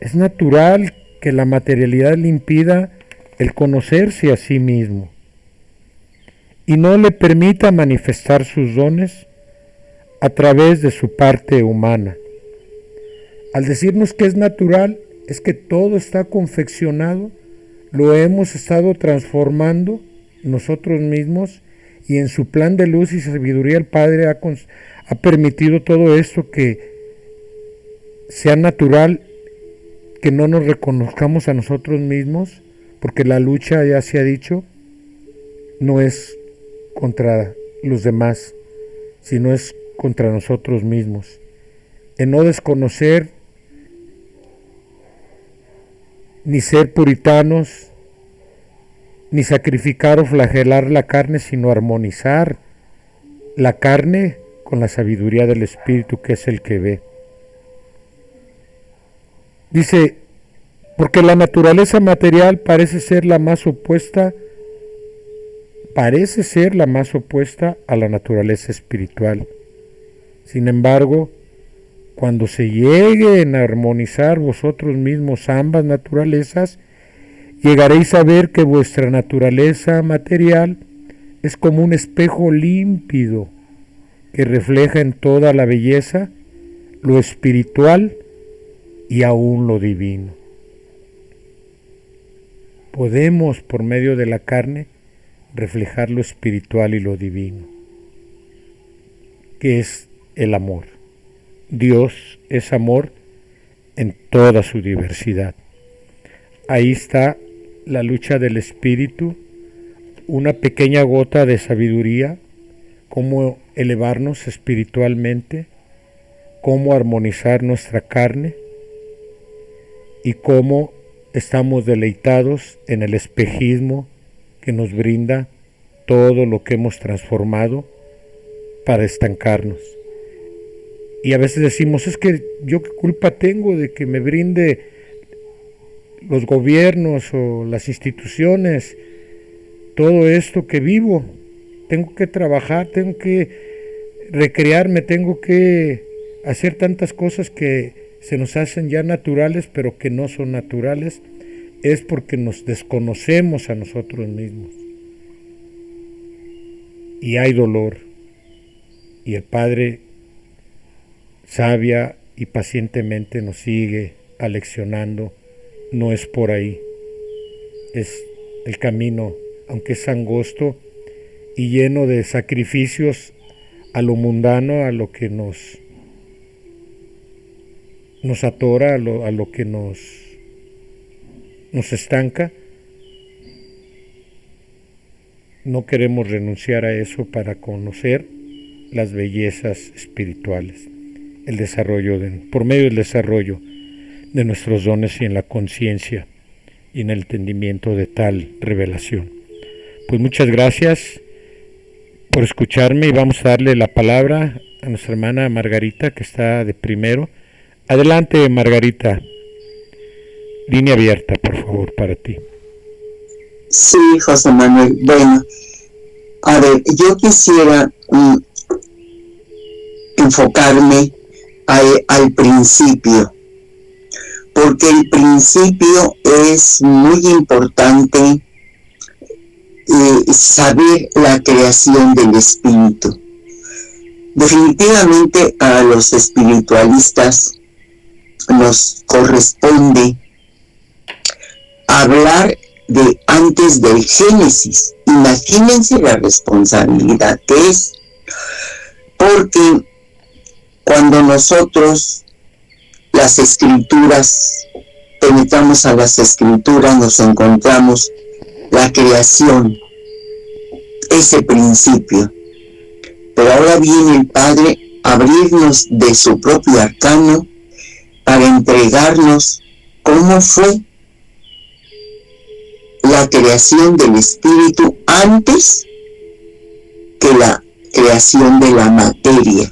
es natural que la materialidad le impida el conocerse a sí mismo y no le permita manifestar sus dones a través de su parte humana. Al decirnos que es natural, es que todo está confeccionado, lo hemos estado transformando nosotros mismos, y en su plan de luz y sabiduría el Padre ha permitido todo esto que sea natural, que no nos reconozcamos a nosotros mismos, porque la lucha, ya se ha dicho, no es contra los demás, sino es contra nosotros mismos. En no desconocer ni ser puritanos, ni sacrificar o flagelar la carne, sino armonizar la carne con la sabiduría del Espíritu, que es el que ve. Dice, porque la naturaleza material parece ser la más opuesta a la naturaleza espiritual. Sin embargo, cuando se lleguen a armonizar vosotros mismos ambas naturalezas, llegaréis a ver que vuestra naturaleza material es como un espejo límpido que refleja en toda la belleza lo espiritual y aún lo divino. Podemos, por medio de la carne, reflejar lo espiritual y lo divino, que es el amor. Dios es amor en toda su diversidad. Ahí está la lucha del espíritu, una pequeña gota de sabiduría, cómo elevarnos espiritualmente, cómo armonizar nuestra carne y cómo estamos deleitados en el espejismo que nos brinda todo lo que hemos transformado para estancarnos. Y a veces decimos, es que yo qué culpa tengo de que me brinde los gobiernos o las instituciones todo esto que vivo. Tengo que trabajar, tengo que recrearme, tengo que hacer tantas cosas que se nos hacen ya naturales, pero que no son naturales. Es porque nos desconocemos a nosotros mismos. Y hay dolor. Y el Padre sabia y pacientemente nos sigue aleccionando. No es por ahí. Es el camino, aunque es angosto y lleno de sacrificios a lo mundano, a lo que nos atora, a lo que nos estanca. No queremos renunciar a eso para conocer las bellezas espirituales, el desarrollo por medio del desarrollo de nuestros dones y en la conciencia y en el entendimiento de tal revelación. Pues muchas gracias por escucharme y vamos a darle la palabra a nuestra hermana Margarita, que está de primero. Adelante, Margarita. Línea abierta, por favor, para ti. Sí, José Manuel. Bueno, a ver, yo quisiera enfocarme al principio, porque el principio es muy importante, saber la creación del espíritu. Definitivamente a los espiritualistas nos corresponde hablar de antes del Génesis. Imagínense la responsabilidad que es, porque cuando nosotros las escrituras, penetramos a las escrituras, nos encontramos la creación, ese principio. Pero ahora viene el Padre a abrirnos de su propio arcano para entregarnos cómo fue la creación del espíritu antes que la creación de la materia.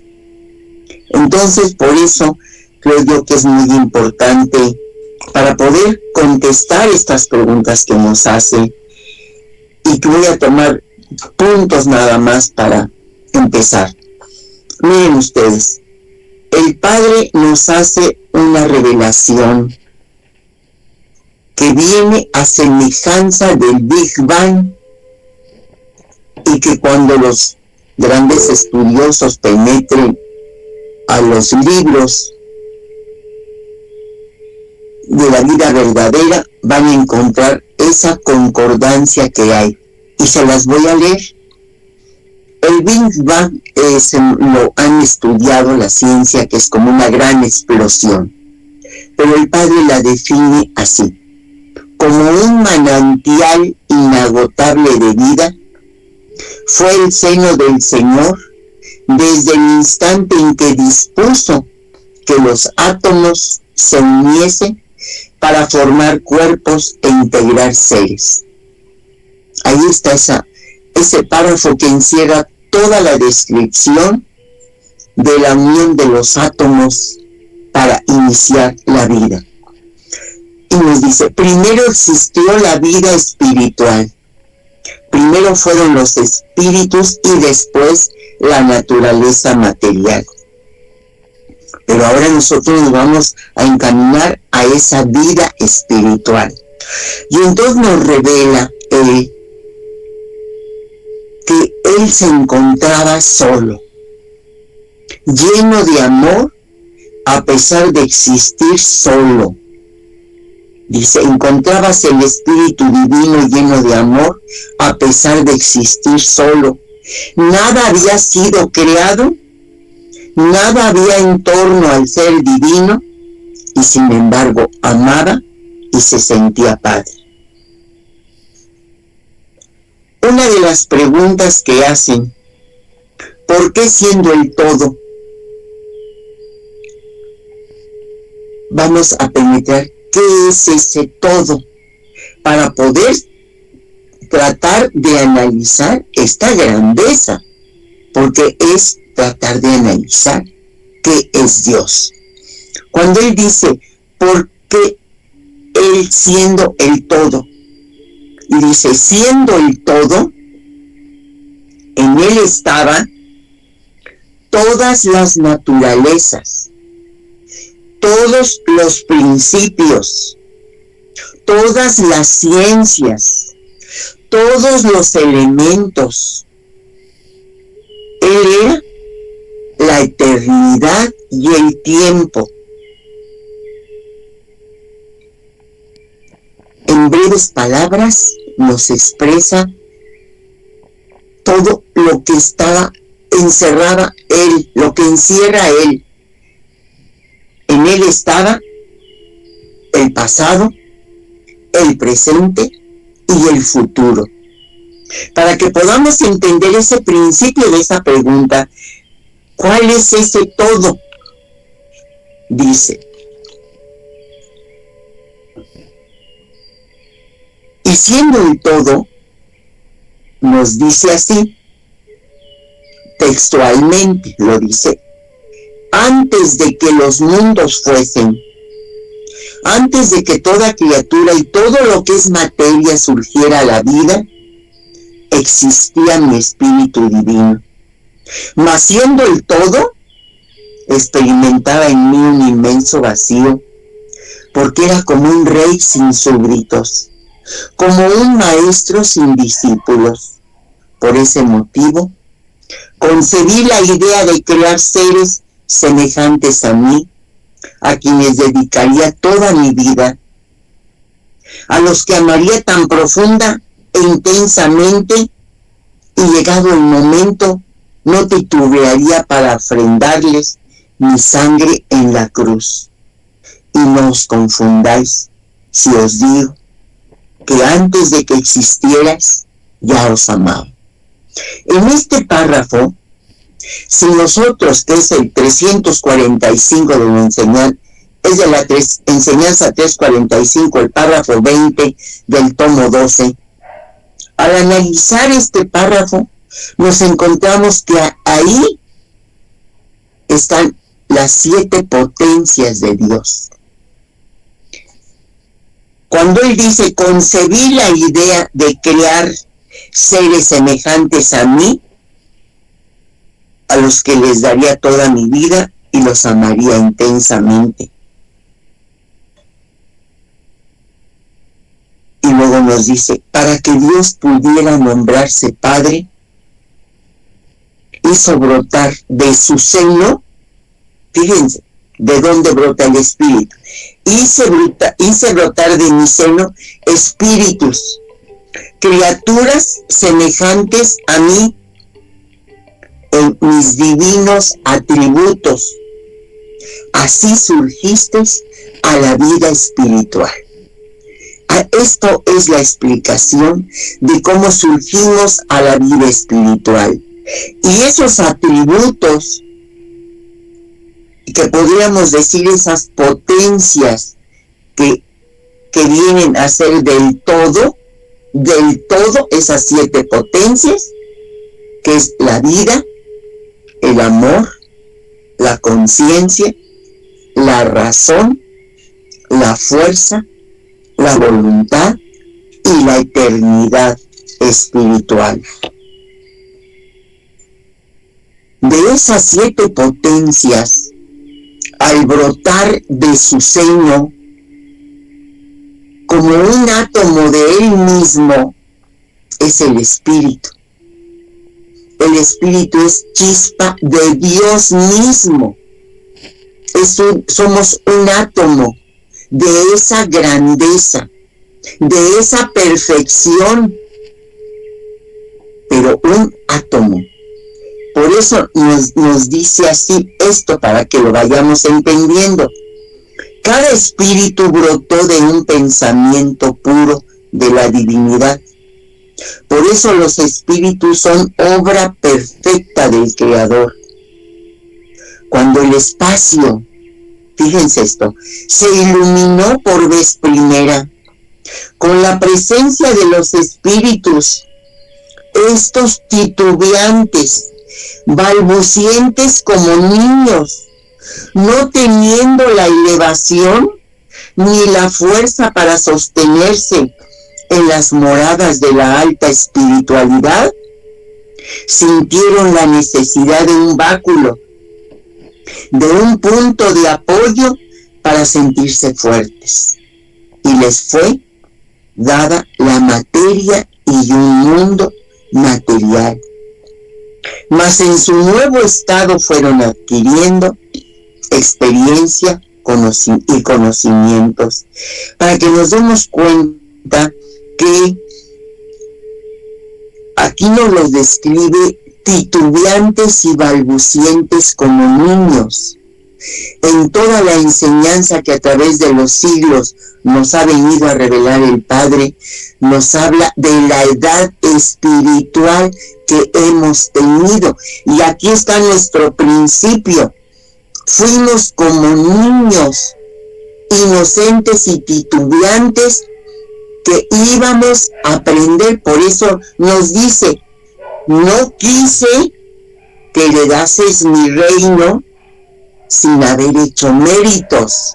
Entonces, por eso creo yo que es muy importante, para poder contestar estas preguntas que nos hace, y que voy a tomar puntos nada más para empezar. Miren ustedes, el Padre nos hace una revelación que viene a semejanza del Big Bang, y que cuando los grandes estudiosos penetren a los libros de la vida verdadera, van a encontrar esa concordancia que hay, y se las voy a leer. El Big Bang lo han estudiado la ciencia, que es como una gran explosión, pero el Padre la define así: como un manantial inagotable de vida, fue el seno del Señor desde el instante en que dispuso que los átomos se uniesen para formar cuerpos e integrar seres. Ahí está ese párrafo que encierra toda la descripción de la unión de los átomos para iniciar la vida. Y nos dice: primero existió la vida espiritual. Primero fueron los espíritus y después la naturaleza material. Pero ahora nosotros nos vamos a encaminar a esa vida espiritual. Y entonces nos revela que Él se encontraba solo, lleno de amor, a pesar de existir solo. Dice: encontrábase el Espíritu Divino lleno de amor, a pesar de existir solo. Nada había sido creado, nada había en torno al ser divino, y sin embargo amaba y se sentía Padre. Una de las preguntas que hacen: ¿por qué siendo el todo? Vamos a penetrar qué es ese todo, para poder tratar de analizar esta grandeza, porque es tratar de analizar qué es Dios. Cuando Él dice: ¿por qué Él siendo el todo? Y dice: siendo el todo, en Él estaban todas las naturalezas, todos los principios, todas las ciencias, todos los elementos. Él era la eternidad y el tiempo. En breves palabras nos expresa todo lo que encerraba Él, lo que encierra Él. En Él estaba el pasado, el presente y el futuro. Para que podamos entender ese principio de esa pregunta, ¿cuál es ese todo? Dice: y siendo el todo, nos dice así, textualmente lo dice: antes de que los mundos fuesen, antes de que toda criatura y todo lo que es materia surgiera a la vida, existía mi espíritu divino. Mas siendo el todo, experimentaba en mí un inmenso vacío, porque era como un rey sin súbditos, como un maestro sin discípulos. Por ese motivo, concebí la idea de crear seres semejantes a mí, a quienes dedicaría toda mi vida, a los que amaría tan profunda e intensamente, y llegado el momento, no titubearía para ofrendarles mi sangre en la cruz. Y no os confundáis si os digo que antes de que existierais, ya os amaba. En este párrafo, si nosotros, que es el 345 de la enseñanza, es de la enseñanza 345, el párrafo 20 del tomo 12, al analizar este párrafo, nos encontramos que ahí están las 7 potencias de Dios. Cuando Él dice, concebí la idea de crear seres semejantes a mí, a los que les daría toda mi vida y los amaría intensamente. Y luego nos dice, para que Dios pudiera nombrarse Padre, hizo brotar de su seno, fíjense, de dónde brota el Espíritu, hice brotar de mi seno espíritus, criaturas semejantes a mí en mis divinos atributos. Así surgisteis a la vida espiritual. Esto es la explicación de cómo surgimos a la vida espiritual. Y esos atributos, que podríamos decir esas potencias que vienen a ser del todo, esas 7 potencias, que es la vida, el amor, la conciencia, la razón, la fuerza, la voluntad y la eternidad espiritual. De esas 7 potencias, al brotar de su seno, como un átomo de él mismo, es el Espíritu. El Espíritu es chispa de Dios mismo. Somos un átomo de esa grandeza, de esa perfección, pero un átomo. Por eso nos dice así esto, para que lo vayamos entendiendo. Cada espíritu brotó de un pensamiento puro de la divinidad. Por eso los espíritus son obra perfecta del Creador. Cuando el espacio, fíjense esto, se iluminó por vez primera, con la presencia de los espíritus, estos titubeantes, balbucientes como niños, no teniendo la elevación ni la fuerza para sostenerse en las moradas de la alta espiritualidad, sintieron la necesidad de un báculo, de un punto de apoyo para sentirse fuertes, y les fue dada la materia y un mundo material. Mas en su nuevo estado fueron adquiriendo experiencia y conocimientos, para que nos demos cuenta que aquí nos los describe titubeantes y balbucientes como niños. En toda la enseñanza que a través de los siglos nos ha venido a revelar el Padre, nos habla de la edad espiritual que hemos tenido. Y aquí está nuestro principio. Fuimos como niños, inocentes y titubeantes, que íbamos a aprender. Por eso nos dice, no quise que heredases mi reino sin haber hecho méritos.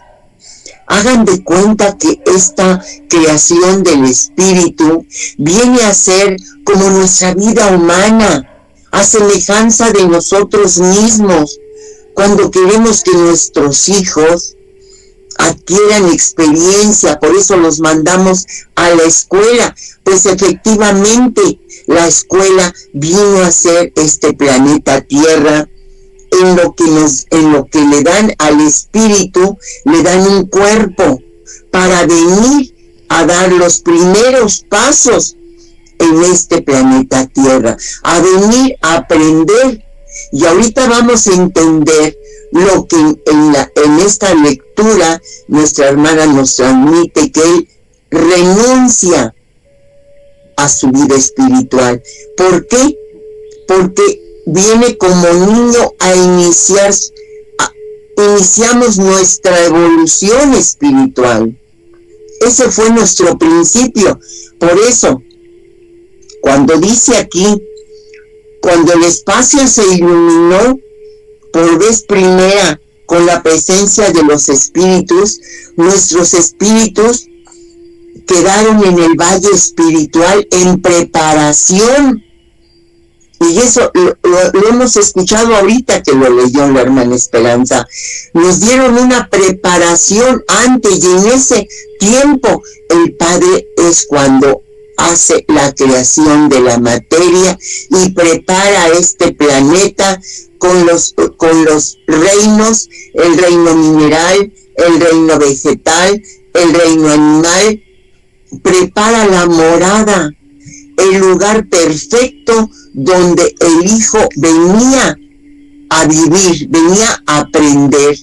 Hagan de cuenta que esta creación del Espíritu viene a ser como nuestra vida humana, a semejanza de nosotros mismos, cuando queremos que nuestros hijos adquieran experiencia. Por eso los mandamos a la escuela, pues efectivamente la escuela vino a ser este planeta Tierra, en lo que le dan al espíritu, le dan un cuerpo para venir a dar los primeros pasos en este planeta Tierra, a venir a aprender. Y ahorita vamos a entender lo que en esta lectura nuestra hermana nos transmite, que él renuncia a su vida espiritual. ¿Por qué? Porque viene como niño a iniciamos nuestra evolución espiritual. Ese fue nuestro principio. Por eso, cuando dice aquí, cuando el espacio se iluminó por vez primera con la presencia de los espíritus, nuestros espíritus quedaron en el valle espiritual en preparación. Y eso lo hemos escuchado ahorita que lo leyó la hermana Esperanza. Nos dieron una preparación antes, y en ese tiempo el Padre es cuando hace la creación de la materia y prepara este planeta con los reinos, el reino mineral, el reino vegetal, el reino animal. Prepara la morada, el lugar perfecto donde el Hijo venía a vivir, venía a aprender.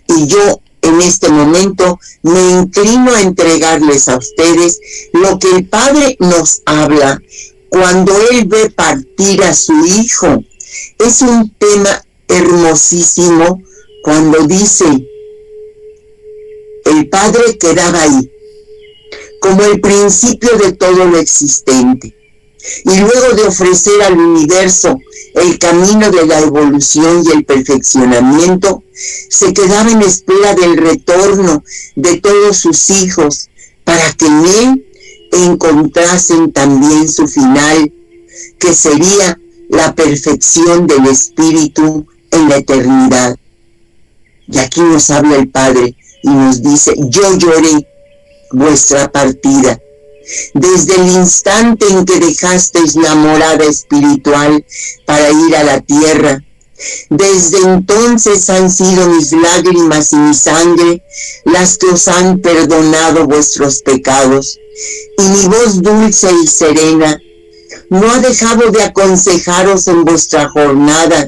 Y yo en este momento me inclino a entregarles a ustedes lo que el Padre nos habla cuando Él ve partir a su Hijo. Es un tema hermosísimo cuando dice, el Padre quedaba ahí, como el principio de todo lo existente. Y luego de ofrecer al universo el camino de la evolución y el perfeccionamiento, se quedaba en espera del retorno de todos sus hijos, para que en él encontrasen también su final, que sería la perfección del Espíritu en la eternidad. Y aquí nos habla el Padre y nos dice, yo lloré vuestra partida. Desde el instante en que dejasteis la morada espiritual para ir a la tierra, desde entonces han sido mis lágrimas y mi sangre las que os han perdonado vuestros pecados, y mi voz dulce y serena no ha dejado de aconsejaros en vuestra jornada.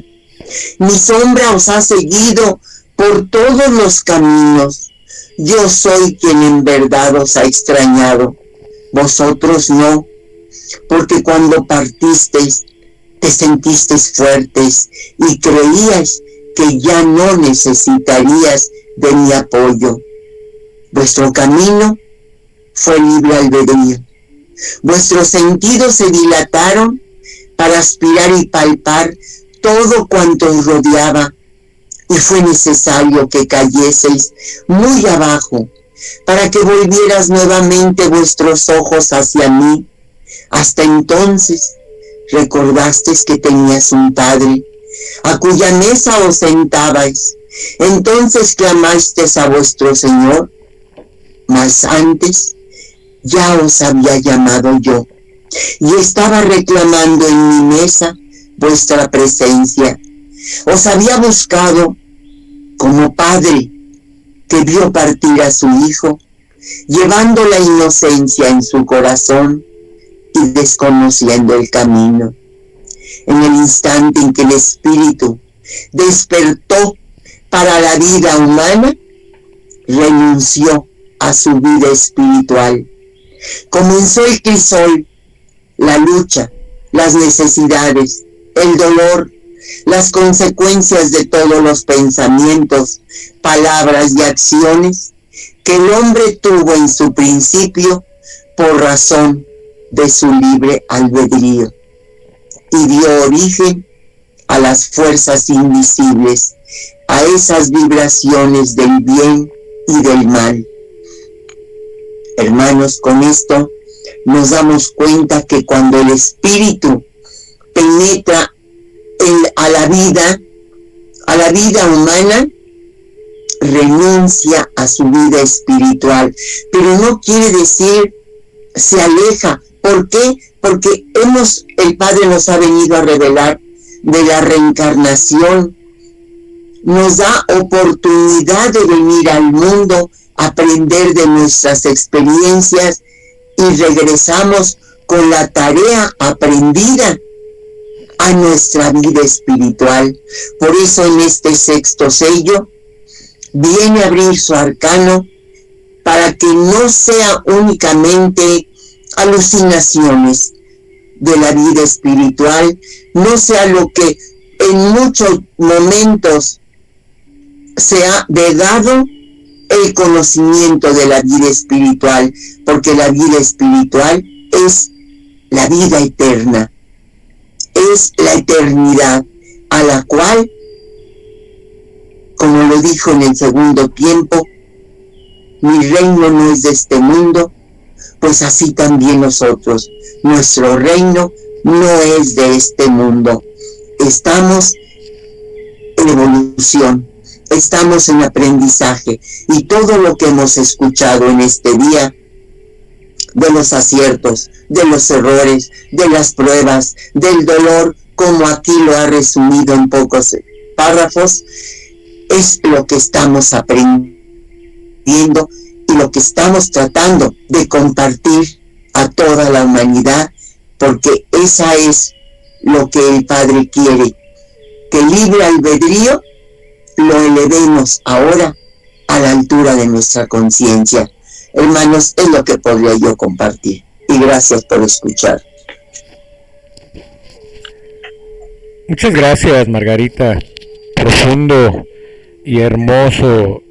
Mi sombra os ha seguido por todos los caminos. Yo soy quien en verdad os ha extrañado. Vosotros no, porque cuando partisteis, te sentisteis fuertes y creíais que ya no necesitarías de mi apoyo. Vuestro camino fue libre albedrío. Vuestros sentidos se dilataron para aspirar y palpar todo cuanto os rodeaba, y fue necesario que cayeseis muy abajo para que volvieras nuevamente vuestros ojos hacia mí. Hasta entonces recordasteis que tenías un Padre, a cuya mesa os sentabais. Entonces clamasteis a vuestro Señor, mas antes ya os había llamado yo, y estaba reclamando en mi mesa vuestra presencia. Os había buscado como padre que vio partir a su hijo, llevando la inocencia en su corazón y desconociendo el camino. En el instante en que el Espíritu despertó para la vida humana, renunció a su vida espiritual. Comenzó el crisol, la lucha, las necesidades, el dolor, las consecuencias de todos los pensamientos, palabras y acciones que el hombre tuvo en su principio por razón de su libre albedrío y dio origen a las fuerzas invisibles, a esas vibraciones del bien y del mal. Hermanos, con esto nos damos cuenta que cuando el espíritu penetra a la vida humana, renuncia a su vida espiritual, pero no quiere decir se aleja. ¿Por qué? Porque el Padre nos ha venido a revelar de la reencarnación, nos da oportunidad de venir al mundo, aprender de nuestras experiencias y regresamos con la tarea aprendida a nuestra vida espiritual. Por eso en este sexto sello viene a abrir su arcano para que no sea únicamente alucinaciones de la vida espiritual, no sea lo que en muchos momentos se ha vedado el conocimiento de la vida espiritual, porque la vida espiritual es la vida eterna, es la eternidad a la cual, como lo dijo en el segundo tiempo, mi reino no es de este mundo, pues así también nosotros, nuestro reino no es de este mundo. Estamos en evolución, estamos en aprendizaje, y todo lo que hemos escuchado en este día, de los aciertos, de los errores, de las pruebas, del dolor, como aquí lo ha resumido en pocos párrafos, es lo que estamos aprendiendo y lo que estamos tratando de compartir a toda la humanidad, porque esa es lo que el Padre quiere, que el libre albedrío lo elevemos ahora a la altura de nuestra conciencia. Hermanos, es lo que podría yo compartir, y gracias por escuchar. Muchas gracias, Margarita. Profundo y hermoso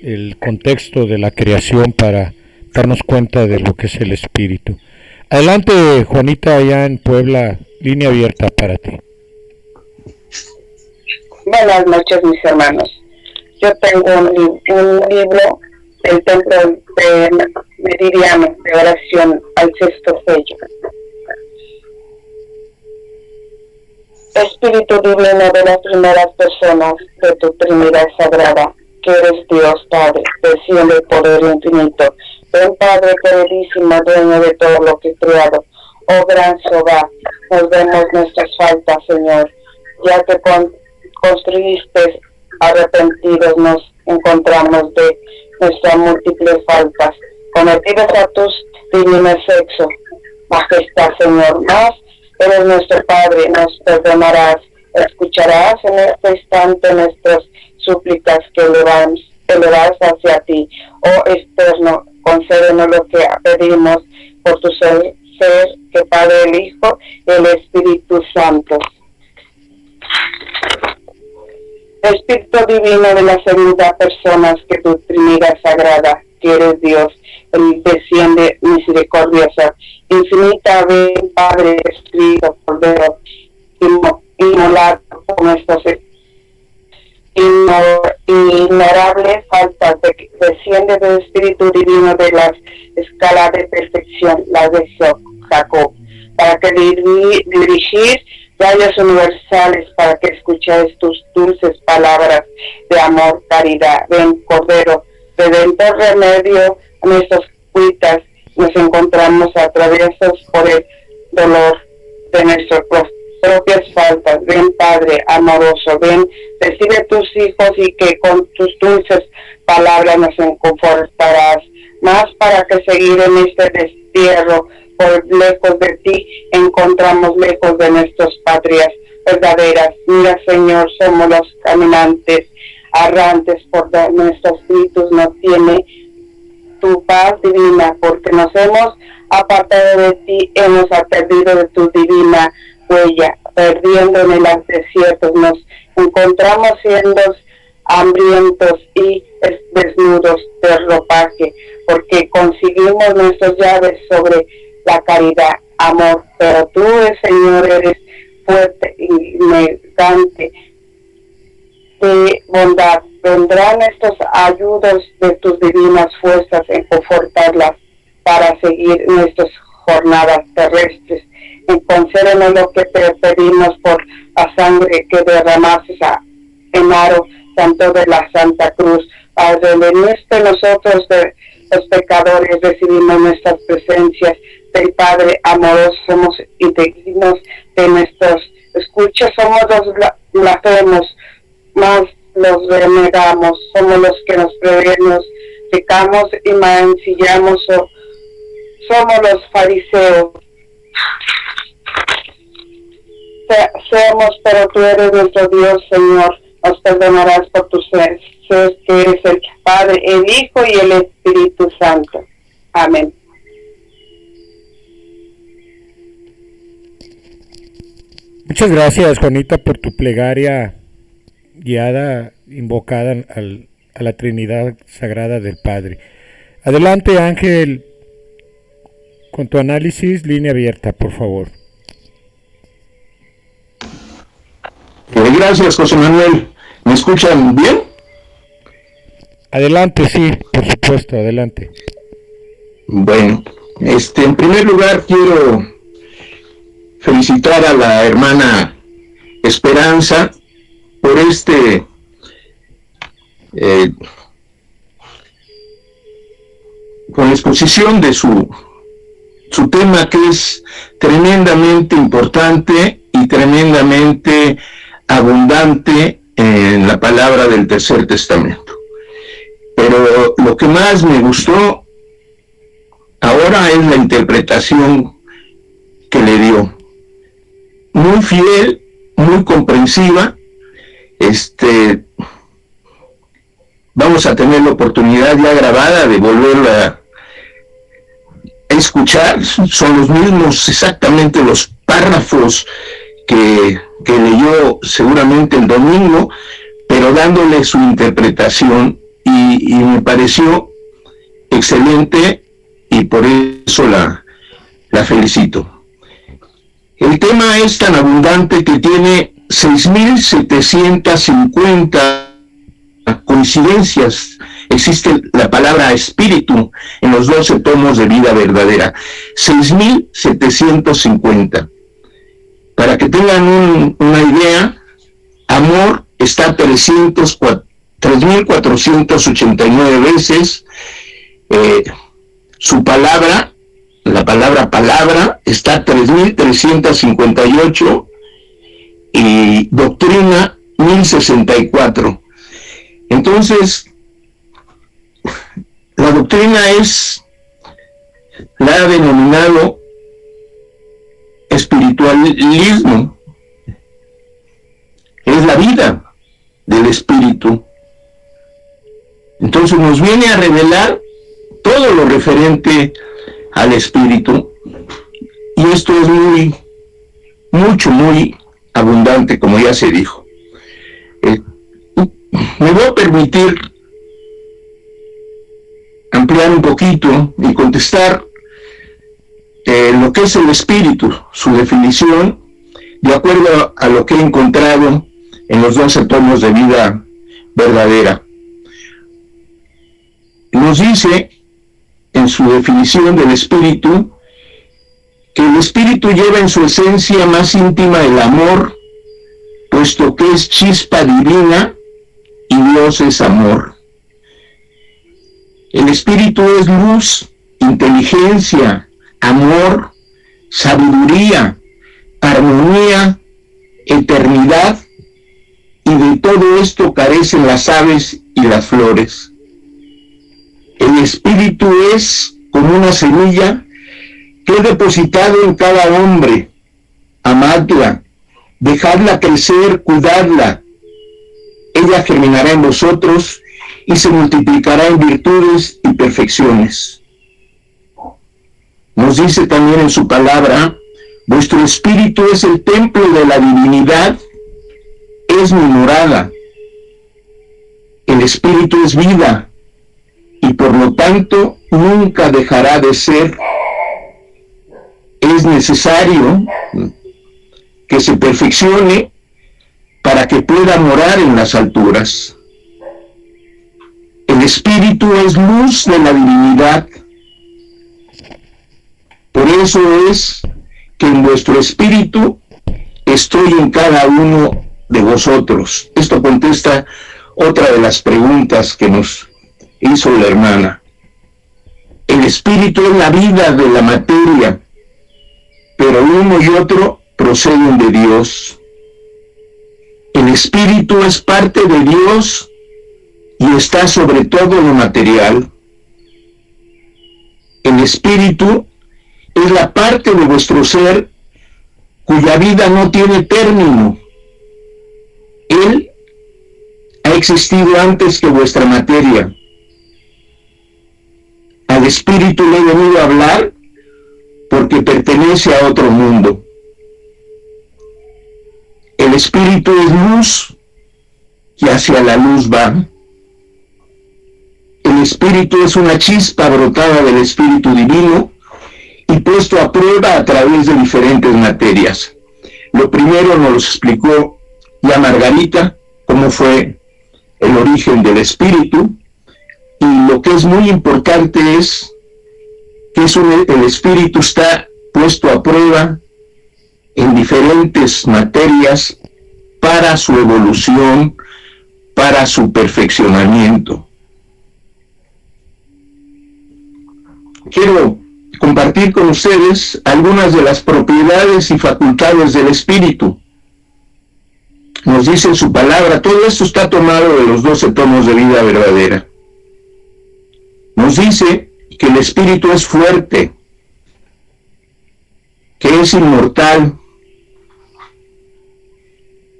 el contexto de la creación para darnos cuenta de lo que es el espíritu. Adelante, Juanita, allá en Puebla, línea abierta para ti. Buenas noches, mis hermanos. Yo tengo un libro del Templo de Meridiano de Oración al Sexto Sello. Espíritu divino de las primeras personas de tu Trinidad Sagrada, que eres Dios Padre, desciende el poder infinito. Ven, Padre queridísimo, dueño de todo lo que he creado. Oh gran Jehová, nos vemos nuestras faltas, Señor, ya que construiste arrepentidos nos encontramos de nuestras múltiples faltas, cometidas a tus divinos sexo. Majestad, Señor, más eres nuestro Padre, nos perdonarás, escucharás en este instante nuestras súplicas que elevas hacia ti. Oh Eterno, concédenos lo que pedimos por tu ser, que Padre, el Hijo y el Espíritu Santo. Espíritu divino de las segundas personas que tu Trinidad Sagrada, que eres Dios, el desciende misericordiosa, infinita ven, Padre, Espíritu, Cordero, inmolado por nuestros ignorables faltas, desciende del Espíritu divino de las escalas de perfección, la de Jacob, para que dirigir rayos universales, para que escuches tus dulces palabras de amor, caridad. Ven, Cordero, redentor, remedio a nuestras cuitas, nos encontramos atravesados por el dolor de nuestras propias faltas. Ven, Padre amoroso, ven, recibe tus hijos y que con tus dulces palabras nos confortarás, más para que seguir en este destierro, por lejos de ti, encontramos lejos de nuestras patrias verdaderas. Mira, Señor, somos los caminantes, errantes, por nuestros espíritus no tiene tu paz divina, porque nos hemos apartado de ti, hemos perdido de tu divina huella, perdiendo en los desiertos, nos encontramos siendo hambrientos y desnudos del ropaje, porque conseguimos nuestras llaves sobre la caridad, amor, pero tú, Señor, eres fuerte y negante de bondad. Vendrán estos ayudos de tus divinas fuerzas en confortarlas para seguir nuestras jornadas terrestres. En concédenos lo que te pedimos por la sangre que derramaste en aro santo de la Santa Cruz. Al redimirte nosotros de los pecadores, recibimos nuestras presencias del Padre amoroso, somos indignos de nuestros escuchas, somos los blasfemos, más los renegamos, somos los que nos prevenimos, pecamos y mancillamos, somos los fariseos. Seamos, pero tú eres nuestro Dios, Señor, nos perdonarás por tus seres, que eres el Padre, el Hijo y el Espíritu Santo. Amén. Muchas gracias, Juanita, por tu plegaria guiada, invocada a la Trinidad Sagrada del Padre. Adelante, Ángel, con tu análisis, línea abierta, por favor. Gracias, José Manuel. ¿Me escuchan bien? Adelante, sí, por supuesto, adelante. Bueno, en primer lugar quiero felicitar a la hermana Esperanza por con la exposición de su tema, que es tremendamente importante y tremendamente abundante en la palabra del Tercer Testamento. Pero lo que más me gustó ahora es la interpretación que le dio. Muy fiel, muy comprensiva. Vamos a tener la oportunidad ya grabada de volverla a escuchar. Son los mismos, exactamente los párrafos que leyó seguramente el domingo, pero dándole su interpretación, y me pareció excelente, y por eso la felicito. El tema es tan abundante que tiene 6.750 coincidencias. Existe la palabra espíritu en los 12 tomos de Vida Verdadera. 6.750. Para que tengan una idea, amor está 3.489 veces. Su palabra, la palabra, está 3.358, y doctrina 1.064. Entonces, la doctrina la ha denominado espiritualismo. Es la vida del espíritu. Entonces nos viene a revelar todo lo referente al espíritu, y esto es muy abundante, como ya se dijo. Me voy a permitir ampliar un poquito y contestar lo que es el espíritu, su definición, de acuerdo a lo que he encontrado en los 12 tomos de Vida Verdadera. Nos dice en su definición del espíritu que el espíritu lleva en su esencia más íntima el amor, puesto que es chispa divina y Dios es amor. El espíritu es luz, inteligencia, amor, sabiduría, armonía, eternidad, y de todo esto carecen las aves y las flores. El espíritu es como una semilla que he depositado en cada hombre. Amadla, dejadla crecer, cuidadla. Ella germinará en vosotros y se multiplicará en virtudes y perfecciones. Nos dice también en su palabra: vuestro espíritu es el templo de la divinidad, es mi morada. El espíritu es vida, y por lo tanto nunca dejará de ser. Es necesario que se perfeccione para que pueda morar en las alturas. El Espíritu es luz de la divinidad. Por eso es que en vuestro espíritu estoy en cada uno de vosotros. Esto contesta otra de las preguntas que nos hizo la hermana. El espíritu es la vida de la materia, pero uno y otro proceden de Dios. El espíritu es parte de Dios y está sobre todo lo material. El espíritu es la parte de vuestro ser cuya vida no tiene término. Él ha existido antes que vuestra materia. Al espíritu le he venido a hablar porque pertenece a otro mundo. El espíritu es luz y hacia la luz va. El espíritu es una chispa brotada del espíritu divino y puesto a prueba a través de diferentes materias. Lo primero nos lo explicó ya Margarita, cómo fue el origen del espíritu, y lo que es muy importante es que el espíritu está puesto a prueba en diferentes materias para su evolución, para su perfeccionamiento. Quiero compartir con ustedes algunas de las propiedades y facultades del espíritu. Nos dice en su palabra, todo esto está tomado de los 12 tomos de vida verdadera. Nos dice que el espíritu es fuerte, que es inmortal,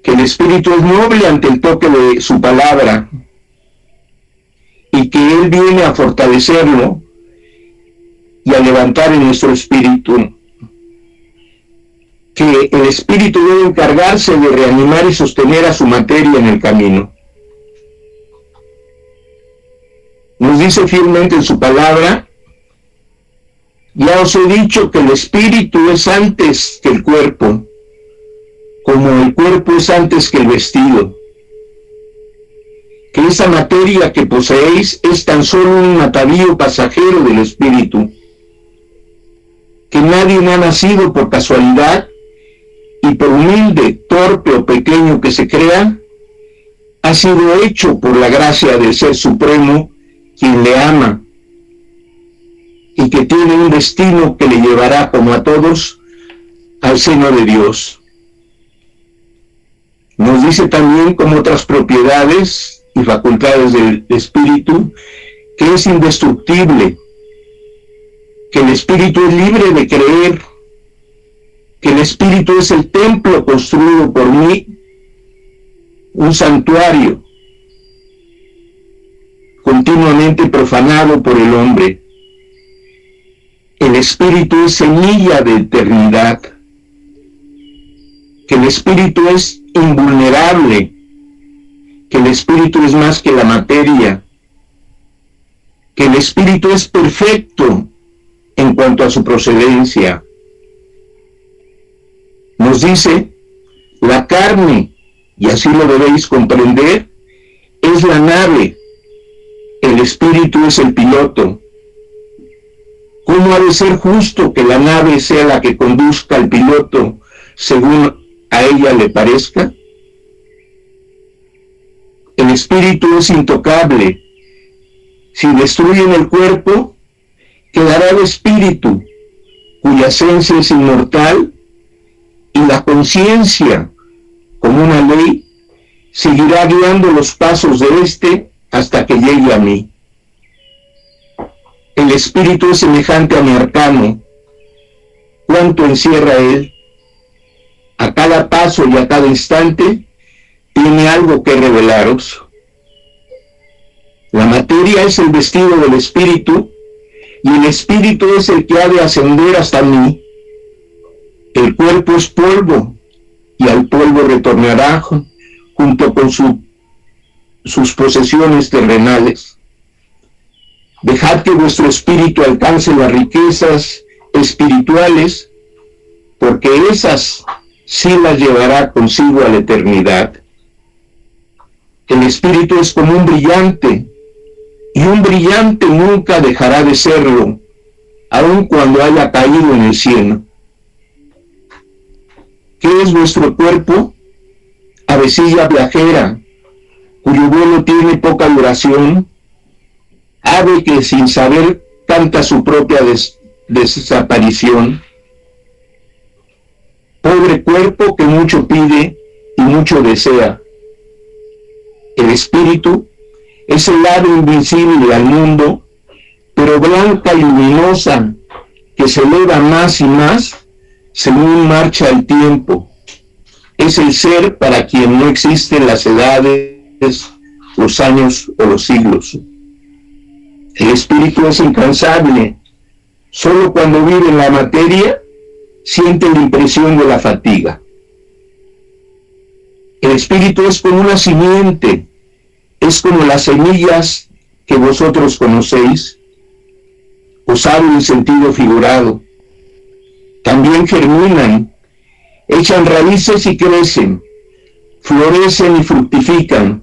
que el espíritu es noble ante el toque de su palabra y que él viene a fortalecerlo y a levantar en nuestro espíritu, que el espíritu debe encargarse de reanimar y sostener a su materia en el camino. Nos dice fielmente en su palabra, ya os he dicho que el espíritu es antes que el cuerpo, como el cuerpo es antes que el vestido, que esa materia que poseéis es tan solo un atavío pasajero del espíritu, que nadie ha nacido por casualidad y por humilde, torpe o pequeño que se crea, ha sido hecho por la gracia del Ser Supremo, quien le ama, y que tiene un destino que le llevará, como a todos, al seno de Dios. Nos dice también, como otras propiedades y facultades del espíritu, que es indestructible, que el espíritu es libre de creer, que el espíritu es el templo construido por mí, un santuario continuamente profanado por el hombre. El espíritu es semilla de eternidad, que el espíritu es invulnerable, que el espíritu es más que la materia, que el espíritu es perfecto en cuanto a su procedencia. Nos dice, la carne, y así lo debéis comprender, es la nave, el espíritu es el piloto. ¿Cómo ha de ser justo que la nave sea la que conduzca al piloto según a ella le parezca? El espíritu es intocable. Si destruyen el cuerpo, quedará el espíritu, cuya esencia es inmortal, y la conciencia, como una ley, seguirá guiando los pasos de éste hasta que llegue a mí. El espíritu es semejante a mi arcano. ¿Cuánto encierra él? A cada paso y a cada instante tiene algo que revelaros. La materia es el vestido del espíritu, y el espíritu es el que ha de ascender hasta mí. El cuerpo es polvo, y al polvo retornará junto con sus posesiones terrenales. Dejad que vuestro espíritu alcance las riquezas espirituales, porque esas sí las llevará consigo a la eternidad. El espíritu es como un brillante, y un brillante nunca dejará de serlo, aun cuando haya caído en el cielo. ¿Qué es vuestro cuerpo? Avecilla viajera, cuyo vuelo tiene poca duración, ave que sin saber canta su propia desaparición. Pobre cuerpo que mucho pide y mucho desea. El espíritu es el ave invencible al mundo, pero blanca y luminosa, que se eleva más y más según marcha el tiempo. Es el ser para quien no existen las edades, los años o los siglos. El espíritu es incansable. Solo cuando vive en la materia siente la impresión de la fatiga. El espíritu es como una simiente, es como las semillas que vosotros conocéis. Os hablo en sentido figurado. También germinan, echan raíces y crecen, florecen y fructifican.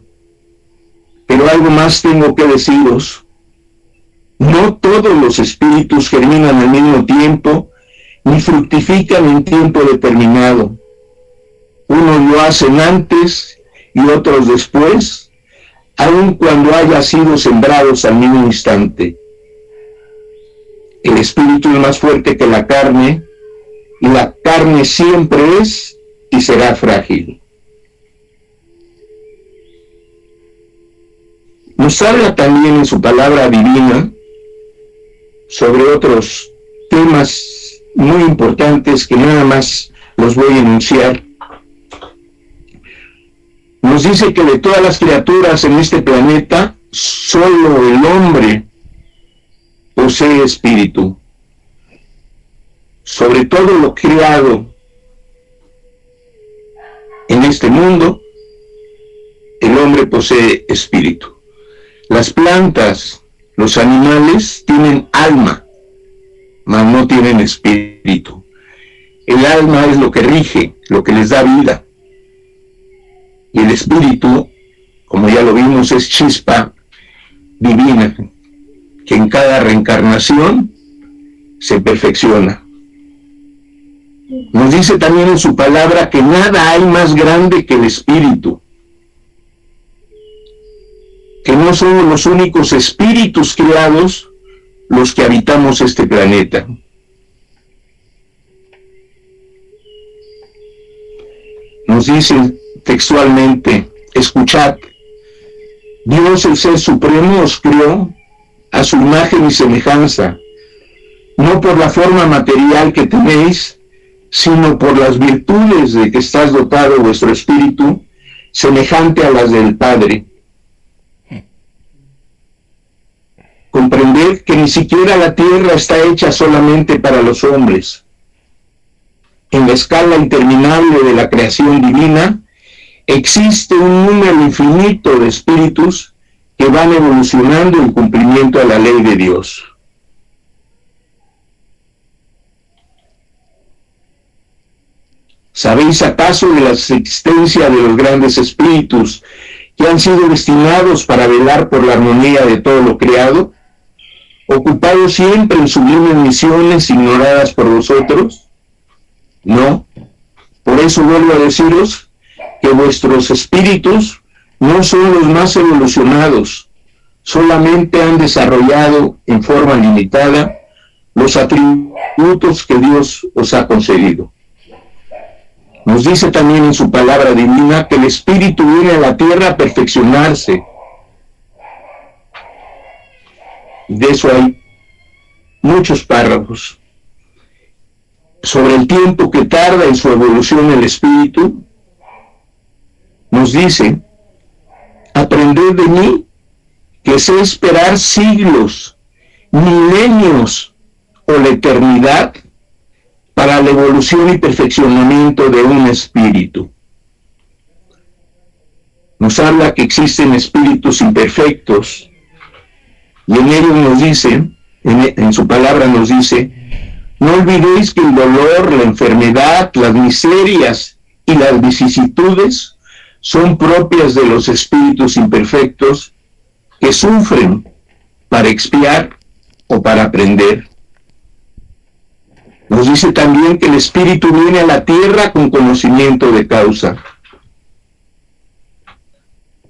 Pero algo más tengo que deciros. No todos los espíritus germinan al mismo tiempo, ni fructifican en tiempo determinado. Unos lo hacen antes y otros después, aun cuando hayan sido sembrados al mismo instante. El espíritu es más fuerte que la carne, y la carne siempre es y será frágil. Nos habla también en su palabra divina sobre otros temas muy importantes que nada más los voy a enunciar. Nos dice que de todas las criaturas en este planeta, solo el hombre posee espíritu. Sobre todo lo creado en este mundo, el hombre posee espíritu. Las plantas, los animales tienen alma, mas no tienen espíritu. El alma es lo que rige, lo que les da vida. Y el espíritu, como ya lo vimos, es chispa divina, que en cada reencarnación se perfecciona. Nos dice también en su palabra que nada hay más grande que el espíritu, que no somos los únicos espíritus creados los que habitamos este planeta. Nos dice textualmente: escuchad, Dios, el Ser Supremo, os creó a su imagen y semejanza, no por la forma material que tenéis, sino por las virtudes de que está dotado vuestro espíritu, semejante a las del Padre. Comprended que ni siquiera la tierra está hecha solamente para los hombres. En la escala interminable de la creación divina, existe un número infinito de espíritus que van evolucionando en cumplimiento a la ley de Dios. ¿Sabéis acaso de la existencia de los grandes espíritus que han sido destinados para velar por la armonía de todo lo creado, ocupados siempre en sublimes misiones ignoradas por vosotros? No. Por eso vuelvo a deciros que vuestros espíritus no son los más evolucionados, solamente han desarrollado en forma limitada los atributos que Dios os ha concedido. Nos dice también en su palabra divina que el espíritu viene a la tierra a perfeccionarse. De eso hay muchos párrafos. Sobre el tiempo que tarda en su evolución el espíritu, nos dice: aprended de mí, que sé esperar siglos, milenios o la eternidad para la evolución y perfeccionamiento de un espíritu. Nos habla que existen espíritus imperfectos, Y en ello nos dice, en su palabra nos dice: no olvidéis que el dolor, la enfermedad, las miserias y las vicisitudes son propias de los espíritus imperfectos que sufren para expiar o para aprender. Nos dice también que el espíritu viene a la tierra con conocimiento de causa,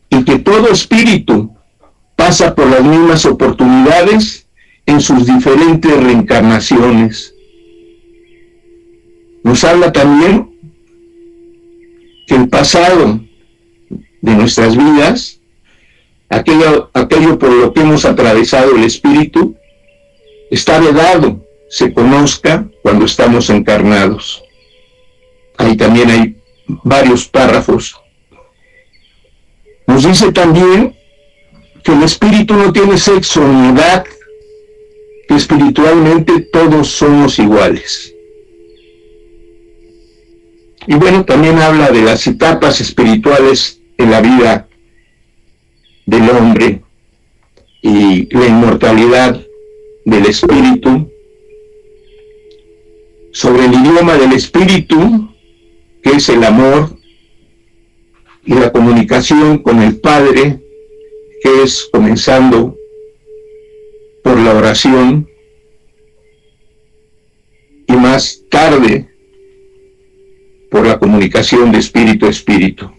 y que todo espíritu pasa por las mismas oportunidades en sus diferentes reencarnaciones. Nos habla también que el pasado de nuestras vidas, aquello por lo que hemos atravesado el espíritu, está vedado se conozca cuando estamos encarnados. Ahí también hay varios párrafos. Nos dice también que el espíritu no tiene sexo ni edad, que espiritualmente todos somos iguales. Y bueno, también habla de las etapas espirituales en la vida del hombre y la inmortalidad del espíritu, sobre el idioma del espíritu, que es el amor, y la comunicación con el Padre, que es comenzando por la oración, y más tarde por la comunicación de espíritu a espíritu.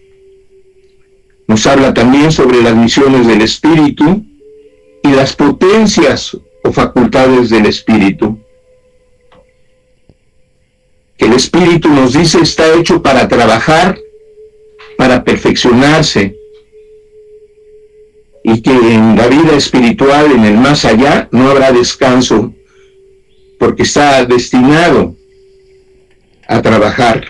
Nos habla también sobre las misiones del espíritu y las potencias o facultades del espíritu. Que el espíritu, nos dice, está hecho para trabajar, para perfeccionarse, y que en la vida espiritual, en el más allá, no habrá descanso, porque está destinado a trabajar.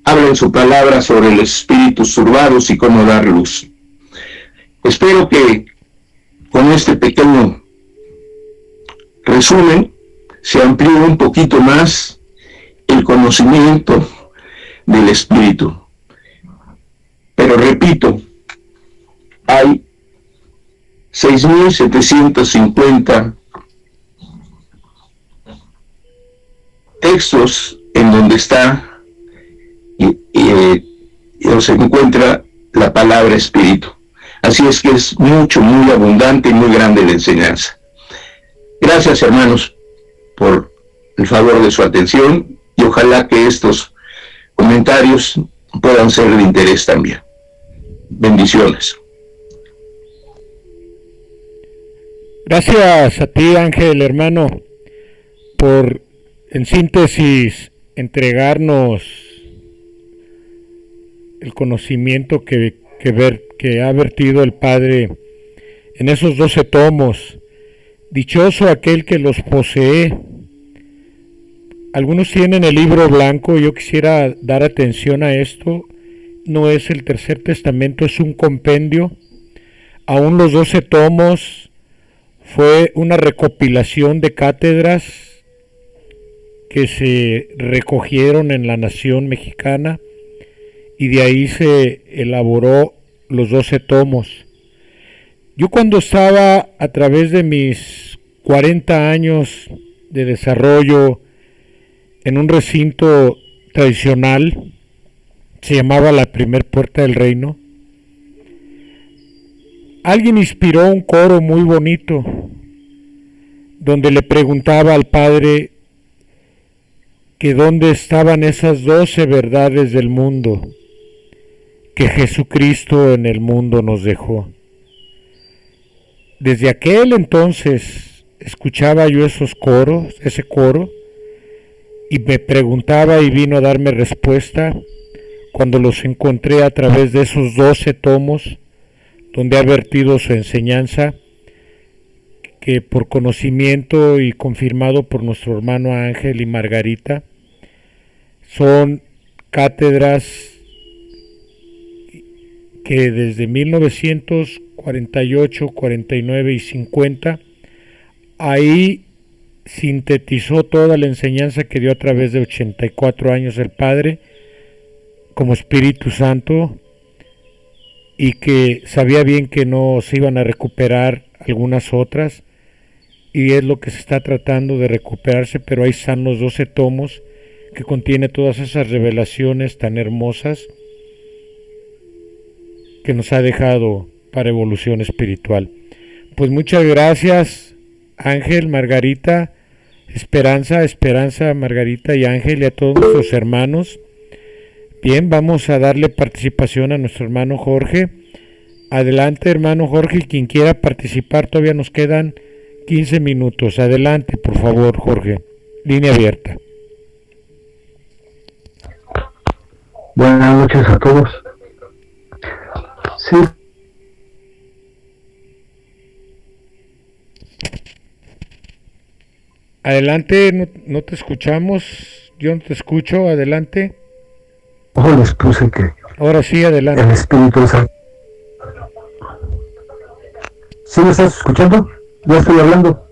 Habla en su palabra sobre los espíritus turbados y cómo dar luz. Espero que con este pequeño resumen se amplíe un poquito más el conocimiento del espíritu. Pero repito, hay 6.750 textos en donde está se encuentra la palabra espíritu. Así es que es mucho, muy abundante y muy grande la enseñanza. Gracias, hermanos, por el favor de su atención, y ojalá que estos comentarios puedan ser de interés también. Bendiciones. Gracias a ti, Ángel, hermano, por, en síntesis, entregarnos el conocimiento que ha vertido el Padre en esos 12 tomos. Dichoso aquel que los posee. Algunos tienen el libro blanco. Yo quisiera dar atención a esto. No es el Tercer Testamento, es un compendio. Aún los 12 tomos fue una recopilación de cátedras que se recogieron en la nación mexicana, y de ahí se elaboró los 12 tomos. Yo, cuando estaba a través de mis 40 años de desarrollo en un recinto tradicional, se llamaba la Primer Puerta del Reino, alguien inspiró un coro muy bonito donde le preguntaba al Padre que dónde estaban esas 12 verdades del mundo que Jesucristo en el mundo nos dejó. Desde aquel entonces escuchaba yo ese coro, y me preguntaba, y vino a darme respuesta cuando los encontré a través de esos 12 tomos donde ha vertido su enseñanza, que por conocimiento y confirmado por nuestro hermano Ángel y Margarita, son cátedras que desde 1948, 49 y 50, ahí sintetizó toda la enseñanza que dio a través de 84 años el Padre como Espíritu Santo, y que sabía bien que no se iban a recuperar algunas otras, y es lo que se está tratando de recuperarse, pero ahí están los 12 tomos que contiene todas esas revelaciones tan hermosas que nos ha dejado para evolución espiritual. Pues muchas gracias, Ángel, Margarita, Esperanza, Margarita y Ángel, y a todos nuestros hermanos. Bien, vamos a darle participación a nuestro hermano Jorge. Adelante, hermano Jorge, quien quiera participar, todavía nos quedan 15 minutos. Adelante, por favor, Jorge. Línea abierta. Buenas noches a todos. Sí. Adelante, no te escuchamos. Yo no te escucho, adelante. Ojo, les puse que... Ahora sí, adelante. El Espíritu Santo. ¿Sí me estás escuchando? Ya estoy hablando.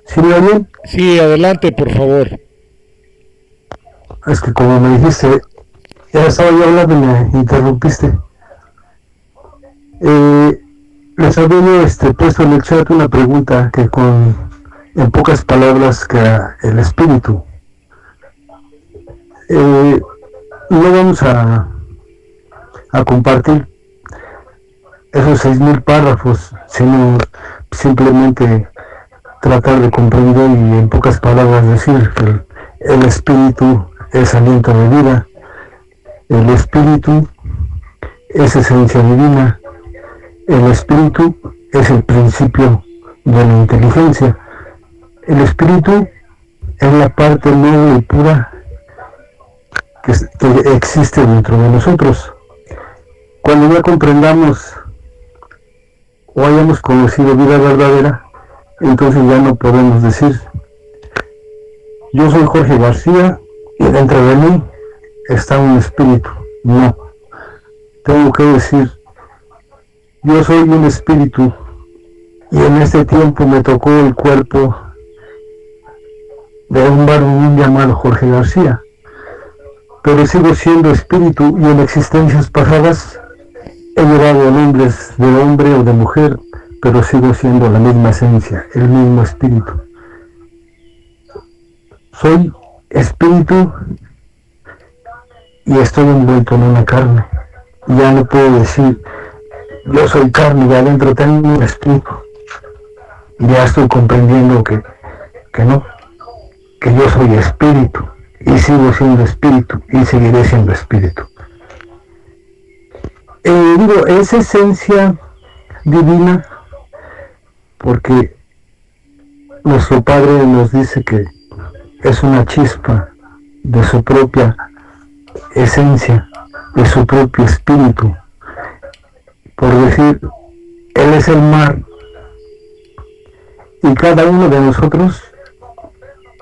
¿Sí me oyen? Sí, adelante, por favor. Es que como me dijiste, ya estaba yo hablando y me interrumpiste. Les había puesto en el chat una pregunta que en pocas palabras, que era el espíritu. No vamos a compartir esos 6,000 párrafos, sino simplemente tratar de comprender y en pocas palabras decir que el espíritu es aliento de vida, el espíritu es esencia divina, el espíritu es el principio de la inteligencia, el espíritu es la parte noble y pura que existe dentro de nosotros. Cuando ya comprendamos o hayamos conocido vida verdadera, entonces ya no podemos decir yo soy Jorge García y dentro de mí está un espíritu. No, tengo que decir yo soy un espíritu y en este tiempo me tocó el cuerpo de un varón llamado Jorge García, pero sigo siendo espíritu y en existencias pasadas he llevado nombres de hombre o de mujer, pero sigo siendo la misma esencia, el mismo espíritu. Soy espíritu y estoy envuelto en una carne. Ya no puedo decir yo soy carne y adentro tengo un espíritu. Ya estoy comprendiendo que no, que yo soy espíritu y sigo siendo espíritu y seguiré siendo espíritu. Digo, es esencia divina porque nuestro Padre nos dice que es una chispa de su propia esencia, de su propio espíritu. Por decir, Él es el mar y cada uno de nosotros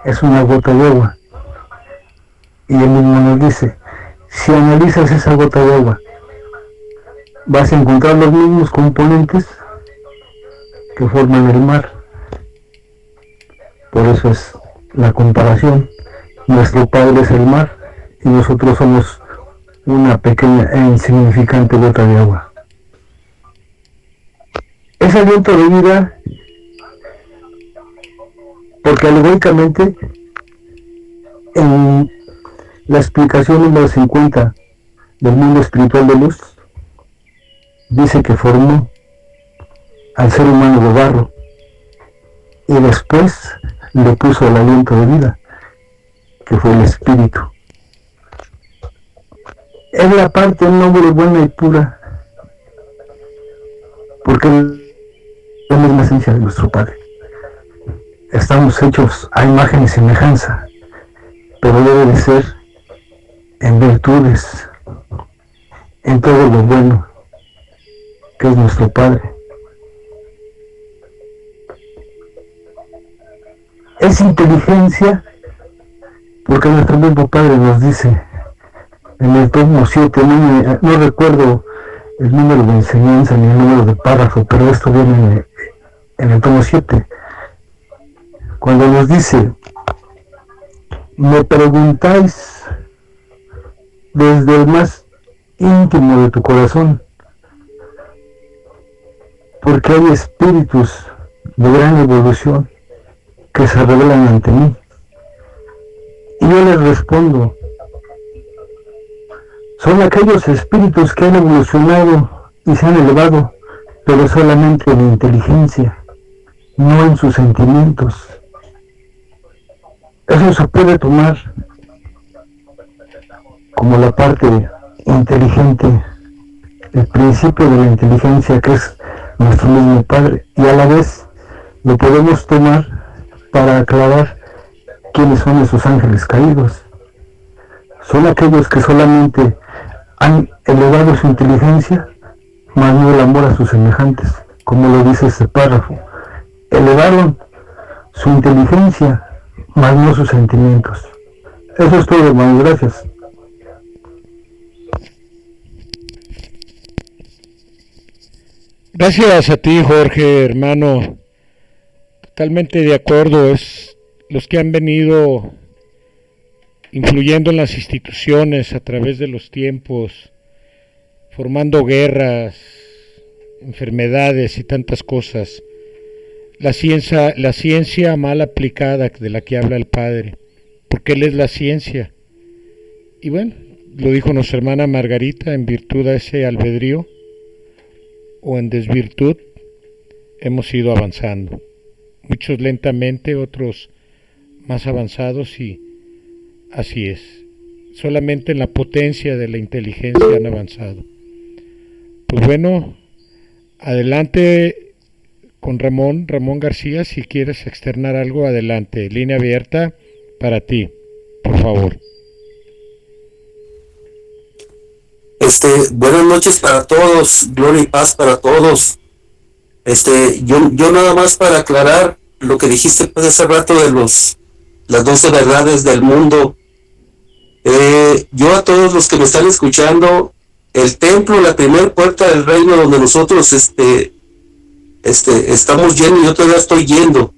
es una gota de agua. Y Él mismo nos dice, si analizas esa gota de agua, vas a encontrar los mismos componentes que forman el mar. Por eso es la comparación. Nuestro Padre es el mar y nosotros somos una pequeña e insignificante gota de agua. Es aliento de vida porque alegóricamente en la explicación número 50 del mundo espiritual de luz dice que formó al ser humano de barro y después le puso el aliento de vida, que fue el espíritu. Es la parte noble, buena y pura, porque es la misma esencia de nuestro Padre. Estamos hechos a imagen y semejanza, pero debe de ser en virtudes, en todo lo bueno que es nuestro Padre. Es inteligencia porque nuestro mismo Padre nos dice en el tomo 7, no recuerdo el número de enseñanza ni el número de párrafo, pero esto viene en el tomo 7, cuando nos dice: me preguntáis desde el más íntimo de tu corazón porque hay espíritus de gran evolución que se revelan ante mí. Y yo les respondo, son aquellos espíritus que han evolucionado y se han elevado, pero solamente en inteligencia, no en sus sentimientos. Eso se puede tomar como la parte inteligente, el principio de la inteligencia, que es nuestro mismo Padre, y a la vez lo podemos tomar para aclarar quiénes son esos ángeles caídos. Son aquellos que solamente han elevado su inteligencia, más no el amor a sus semejantes, como lo dice este párrafo. Elevaron su inteligencia, más no sus sentimientos. Eso es todo, hermano. Gracias. Gracias a ti, Jorge, hermano. Totalmente de acuerdo. Es los que han venido influyendo en las instituciones a través de los tiempos, formando guerras, enfermedades y tantas cosas. La ciencia mal aplicada de la que habla el Padre, porque Él es la ciencia. Y bueno, lo dijo nuestra hermana Margarita, en virtud de ese albedrío, o en desvirtud, hemos ido avanzando. Muchos lentamente, otros más avanzados, y así es. Solamente en la potencia de la inteligencia han avanzado. Pues bueno, adelante con Ramón García, si quieres externar algo, adelante. Línea abierta para ti, por favor. Buenas noches para todos, gloria y paz para todos. Yo nada más para aclarar lo que dijiste pues hace rato de las 12 verdades del mundo. Yo a todos los que me están escuchando, el templo, la primera puerta del reino donde nosotros estamos yendo, yo todavía estoy yendo.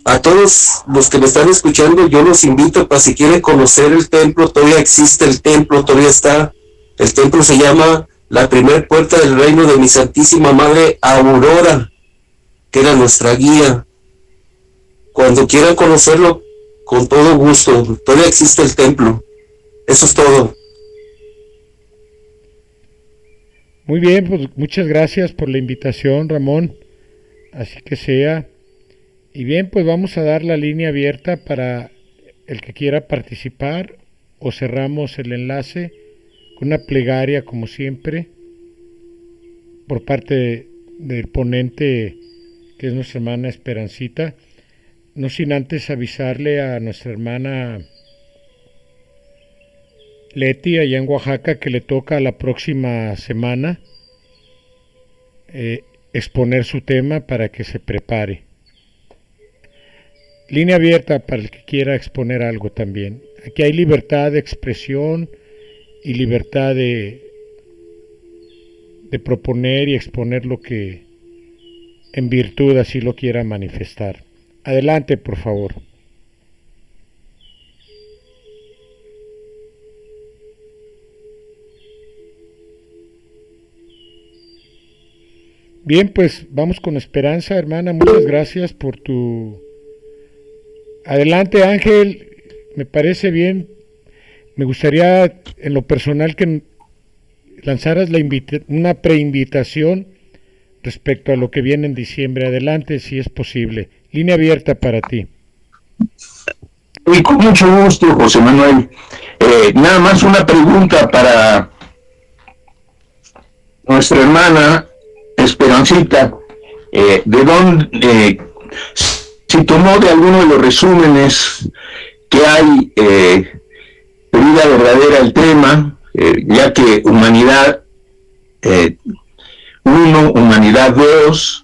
A todos los que me están escuchando, yo los invito para si quieren conocer el templo, todavía existe el templo, todavía está. El templo se llama la primera puerta del reino de mi Santísima Madre Aurora, que era nuestra guía. Cuando quieran conocerlo, con todo gusto, todavía existe el templo. Eso es todo. Muy bien, pues muchas gracias por la invitación, Ramón. Así que sea. Y bien, pues vamos a dar la línea abierta para el que quiera participar, o cerramos el enlace con una plegaria, como siempre, por parte del ponente, que es nuestra hermana Esperancita, no sin antes avisarle a nuestra hermana Leti, allá en Oaxaca, que le toca la próxima semana exponer su tema para que se prepare. Línea abierta para el que quiera exponer algo también. Aquí hay libertad de expresión y libertad de proponer y exponer lo que en virtud así lo quiera manifestar. Adelante, por favor. Bien, pues vamos con Esperanza, hermana. Muchas gracias por tu... Adelante, Ángel. Me parece bien. Me gustaría, en lo personal, que lanzaras una preinvitación respecto a lo que viene en diciembre. Adelante, si es posible. Línea abierta para ti. Y con mucho gusto, José Manuel. Nada más una pregunta para nuestra hermana Esperancita. ¿De dónde, si tomó de alguno de los resúmenes que hay, vida verdadera el tema, ya que humanidad 1, humanidad 2,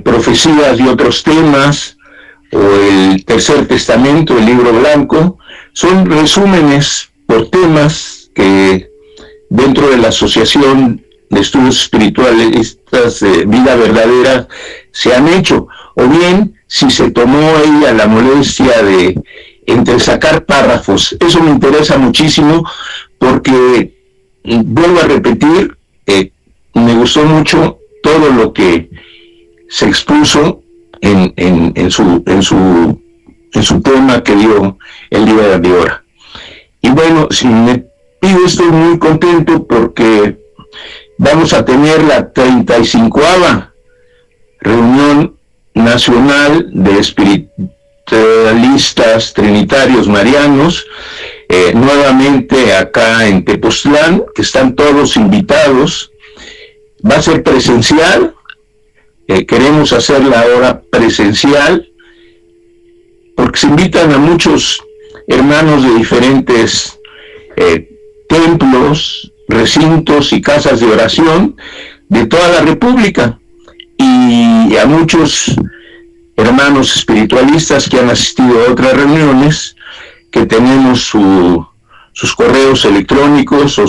profecías y otros temas, o el Tercer Testamento, el Libro Blanco, son resúmenes por temas que dentro de la Asociación de Estudios Espirituales, Vida Verdadera, se han hecho. O bien, si se tomó ella la molestia de entresacar párrafos. Eso me interesa muchísimo porque, vuelvo a repetir, me gustó mucho todo lo que se expuso en su tema que dio el día de ahora. Y bueno, si me pido, estoy muy contento porque vamos a tener la 35ª reunión nacional de espiritualistas trinitarios marianos, nuevamente acá en Tepoztlán, que están todos invitados. Va a ser presencial, queremos hacerla ahora presencial, porque se invitan a muchos hermanos de diferentes templos, recintos y casas de oración de toda la República, y a muchos hermanos espiritualistas que han asistido a otras reuniones, que tenemos sus correos electrónicos o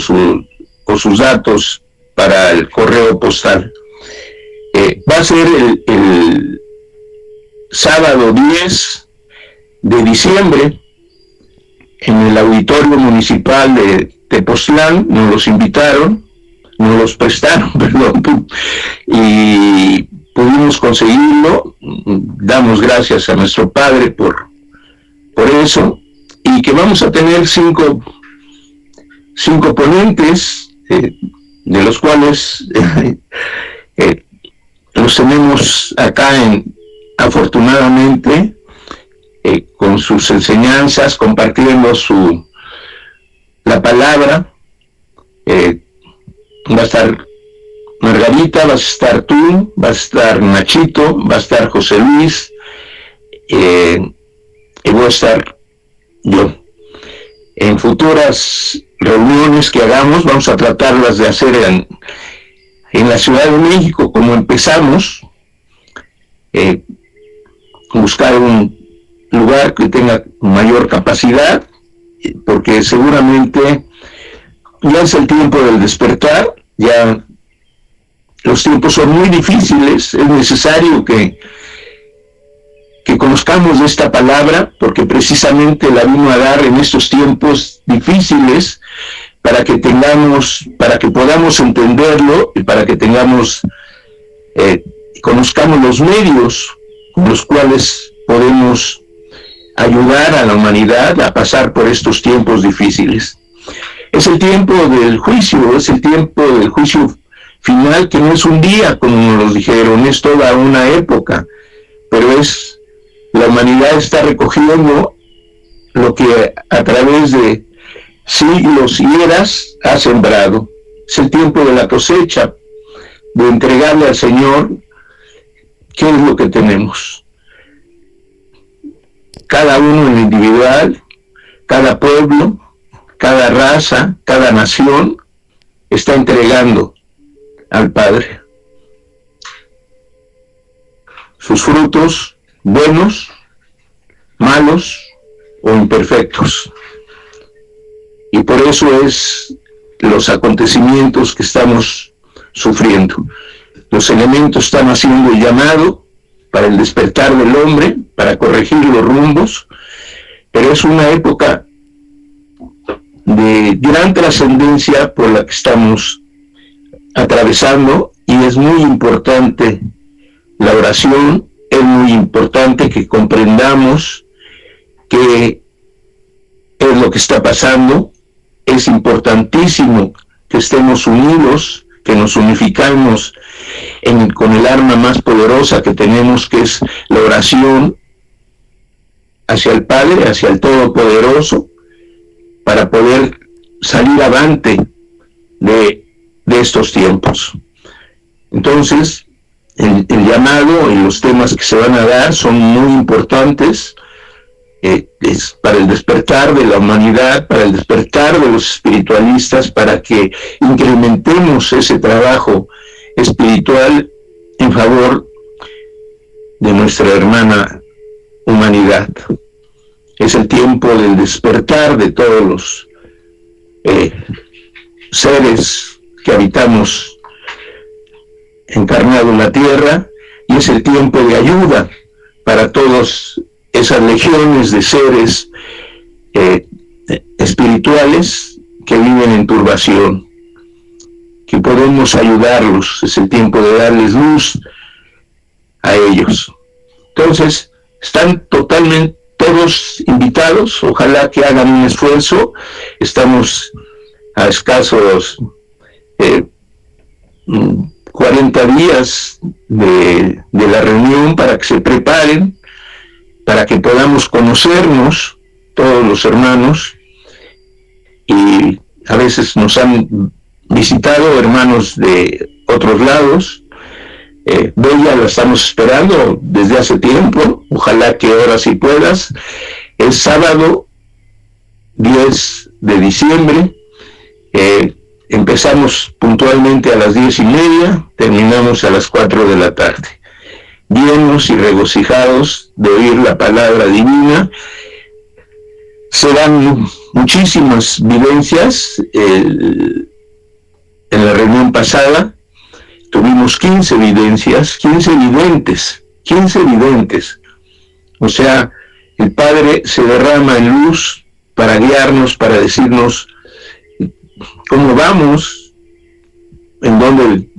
sus datos para el correo postal. Va a ser el sábado 10 de diciembre en el Auditorio Municipal de Tepoztlán. Nos los invitaron, nos los prestaron, perdón, y pudimos conseguirlo. Damos gracias a nuestro Padre por eso, y que vamos a tener cinco ponentes, de los cuales los tenemos acá afortunadamente, con sus enseñanzas, compartiendo la palabra. Va a estar Margarita, vas a estar tú, va a estar Nachito, va a estar José Luis, y voy a estar yo. En futuras reuniones que hagamos, vamos a tratarlas de hacer en la Ciudad de México, como empezamos, buscar un lugar que tenga mayor capacidad, porque seguramente ya es el tiempo del despertar. Ya los tiempos son muy difíciles, es necesario que conozcamos de esta palabra, porque precisamente la vino a dar en estos tiempos difíciles, para que podamos entenderlo, y para que conozcamos los medios con los cuales podemos ayudar a la humanidad a pasar por estos tiempos difíciles. Es el tiempo del juicio, es el tiempo del juicio final, que no es un día, como nos dijeron, es toda una época, pero la humanidad está recogiendo lo que a través de siglos y eras ha sembrado. Es el tiempo de la cosecha, de entregarle al Señor qué es lo que tenemos. Cada uno en individual, cada pueblo, cada raza, cada nación está entregando al Padre sus frutos, buenos, malos o imperfectos. Y por eso es los acontecimientos que estamos sufriendo. Los elementos están haciendo el llamado para el despertar del hombre, para corregir los rumbos, pero es una época de gran trascendencia por la que estamos atravesando, y es muy importante la oración, es muy importante que comprendamos qué es lo que está pasando. Es importantísimo que estemos unidos, que nos unificamos con el arma más poderosa que tenemos, que es la oración hacia el Padre, hacia el Todopoderoso, para poder salir avante de estos tiempos. Entonces, el llamado y los temas que se van a dar son muy importantes. Es para el despertar de la humanidad, para el despertar de los espiritualistas, para que incrementemos ese trabajo espiritual en favor de nuestra hermana humanidad. Es el tiempo del despertar de todos los seres que habitamos encarnado en la tierra, y es el tiempo de ayuda para todas esas legiones de seres espirituales que viven en turbación, que podemos ayudarlos, es el tiempo de darles luz a ellos. Entonces, están totalmente todos invitados, ojalá que hagan un esfuerzo. Estamos a escasos 40 días de la reunión, para que se preparen, para que podamos conocernos todos los hermanos. Y a veces nos han visitado hermanos de otros lados. Bella, la estamos esperando desde hace tiempo, ojalá que ahora sí puedas. El sábado 10 de diciembre, empezamos puntualmente a las 10:30, terminamos a las 4 de la tarde, llenos y regocijados de oír la palabra divina. Serán muchísimas vivencias. En la reunión pasada tuvimos 15 videntes. O sea, el Padre se derrama en luz para guiarnos, para decirnos cómo vamos, en dónde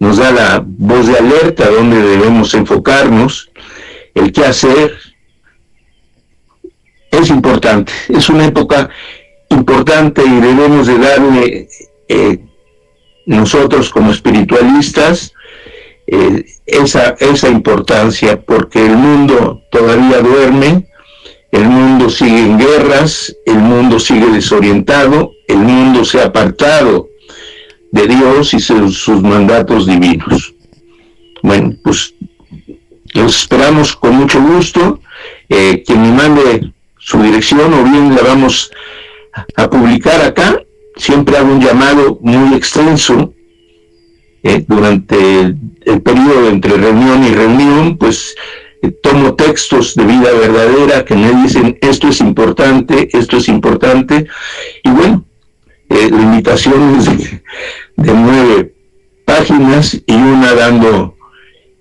nos da la voz de alerta, dónde debemos enfocarnos, el qué hacer. Es importante, es una época importante y debemos de darle nosotros como espiritualistas esa importancia, porque el mundo todavía duerme, el mundo sigue en guerras, el mundo sigue desorientado, el mundo se ha apartado de Dios y sus mandatos divinos. Bueno, pues los esperamos con mucho gusto. Quien me mande su dirección, o bien la vamos a publicar acá. Siempre hago un llamado muy extenso durante el periodo entre reunión y reunión, pues tomo textos de vida verdadera que me dicen esto es importante, y bueno, la invitación es de 9 páginas y una dando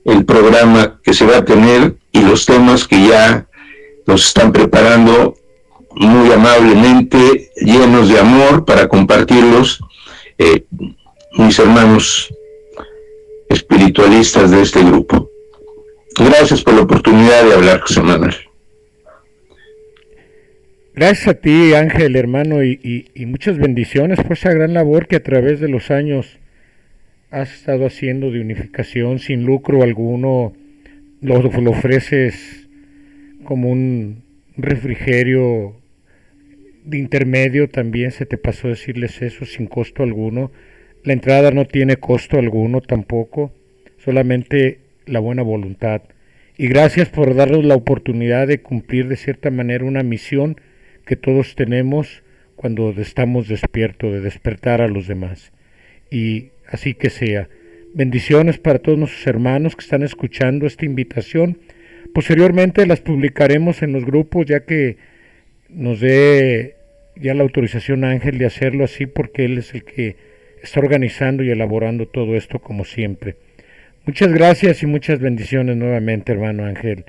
el programa que se va a tener y los temas que ya nos están preparando muy amablemente, llenos de amor, para compartirlos mis hermanos espiritualistas de este grupo. Gracias por la oportunidad de hablar, José Manuel. Gracias a ti, Ángel, hermano, y muchas bendiciones por esa gran labor que a través de los años has estado haciendo de unificación sin lucro alguno. Lo ofreces como un refrigerio de intermedio. También se te pasó decirles eso, sin costo alguno. La entrada no tiene costo alguno tampoco, solamente la buena voluntad. Y gracias por darnos la oportunidad de cumplir de cierta manera una misión que todos tenemos cuando estamos despiertos, de despertar a los demás. Y así que sea. Bendiciones para todos nuestros hermanos que están escuchando esta invitación. Posteriormente las publicaremos en los grupos, ya que nos dé ya la autorización a Ángel de hacerlo así, porque él es el que está organizando y elaborando todo esto como siempre. Muchas gracias y muchas bendiciones nuevamente, hermano Ángel.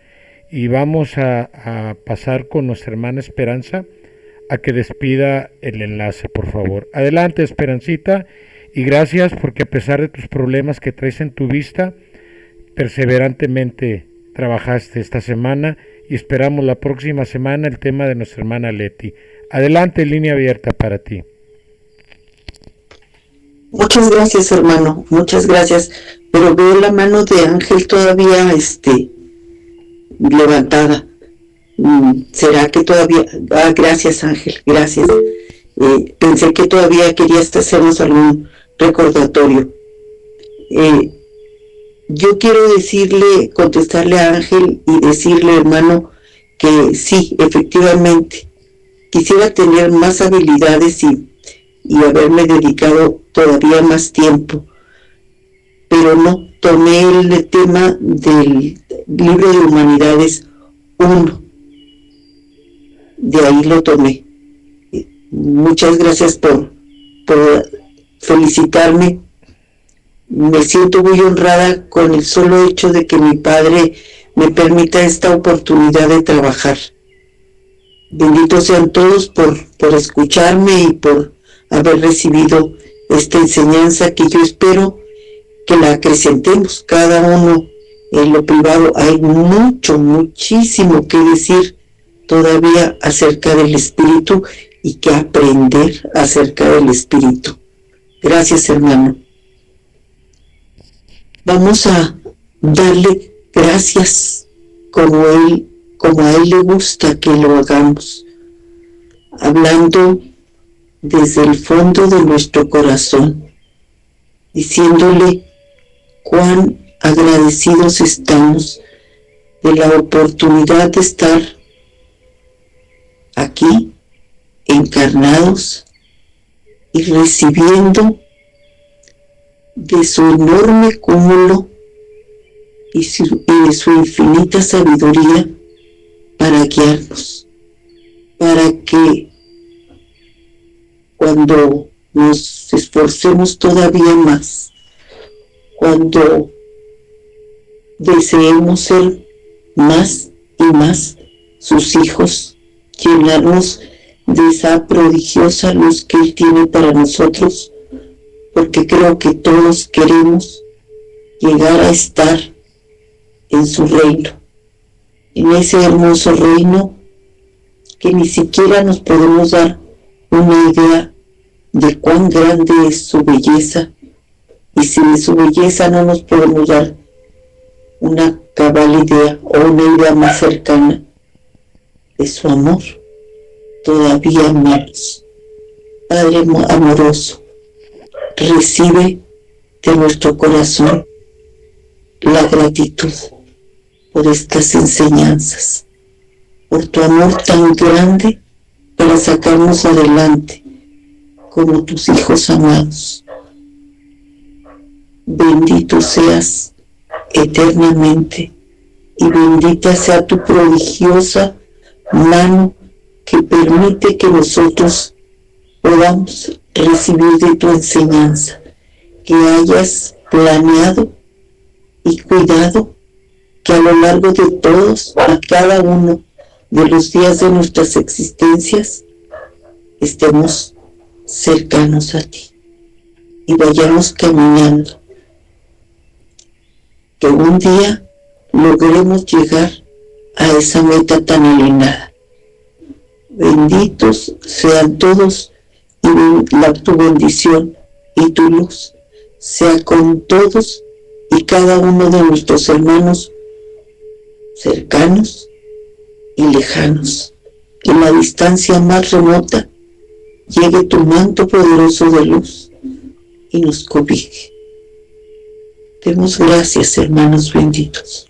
Y vamos a pasar con nuestra hermana Esperanza a que despida el enlace, por favor. Adelante, Esperancita, y gracias porque a pesar de tus problemas que traes en tu vista, perseverantemente trabajaste esta semana y esperamos la próxima semana el tema de nuestra hermana Leti. Adelante, línea abierta para ti. Muchas gracias, hermano, muchas gracias, pero veo la mano de Ángel todavía levantada. ¿Será que todavía? Gracias, Ángel, gracias. Pensé que todavía querías hacernos algún recordatorio. Yo quiero contestarle a Ángel y decirle, hermano, que sí, efectivamente, quisiera tener más habilidades y haberme dedicado todavía más tiempo, pero no, tomé el tema del libro de Humanidades 1, de ahí lo tomé. Muchas gracias por felicitarme. Me siento muy honrada con el solo hecho de que mi padre me permita esta oportunidad de trabajar. Benditos sean todos por escucharme y por haber recibido esta enseñanza que yo espero que la acrecentemos cada uno en lo privado. Hay muchísimo que decir todavía acerca del espíritu y que aprender acerca del espíritu. Gracias, hermano. Vamos a darle gracias como a él le gusta que lo hagamos, hablando desde el fondo de nuestro corazón, diciéndole cuán agradecidos estamos de la oportunidad de estar aquí, encarnados y recibiendo de su enorme cúmulo y de su infinita sabiduría para guiarnos, para que cuando nos esforcemos todavía más, cuando deseemos ser más y más sus hijos, llenarnos de esa prodigiosa luz que Él tiene para nosotros, porque creo que todos queremos llegar a estar en su reino, en ese hermoso reino que ni siquiera nos podemos dar una idea de cuán grande es su belleza, y si de su belleza no nos podemos dar una cabal idea o una idea más cercana de su amor, todavía más. Padre amoroso, recibe de nuestro corazón la gratitud por estas enseñanzas, por tu amor tan grande para sacarnos adelante como tus hijos amados. Bendito seas eternamente y bendita sea tu prodigiosa mano que permite que nosotros podamos recibir de tu enseñanza, que hayas planeado y cuidado que a lo largo de todos y cada uno de los días de nuestras existencias estemos cercanos a ti y vayamos caminando, que un día logremos llegar a esa meta tan iluminada. Benditos sean todos y tu bendición y tu luz sea con todos y cada uno de nuestros hermanos cercanos y lejanos. En la distancia más remota llegue tu manto poderoso de luz y nos cobije. Demos gracias, hermanos benditos.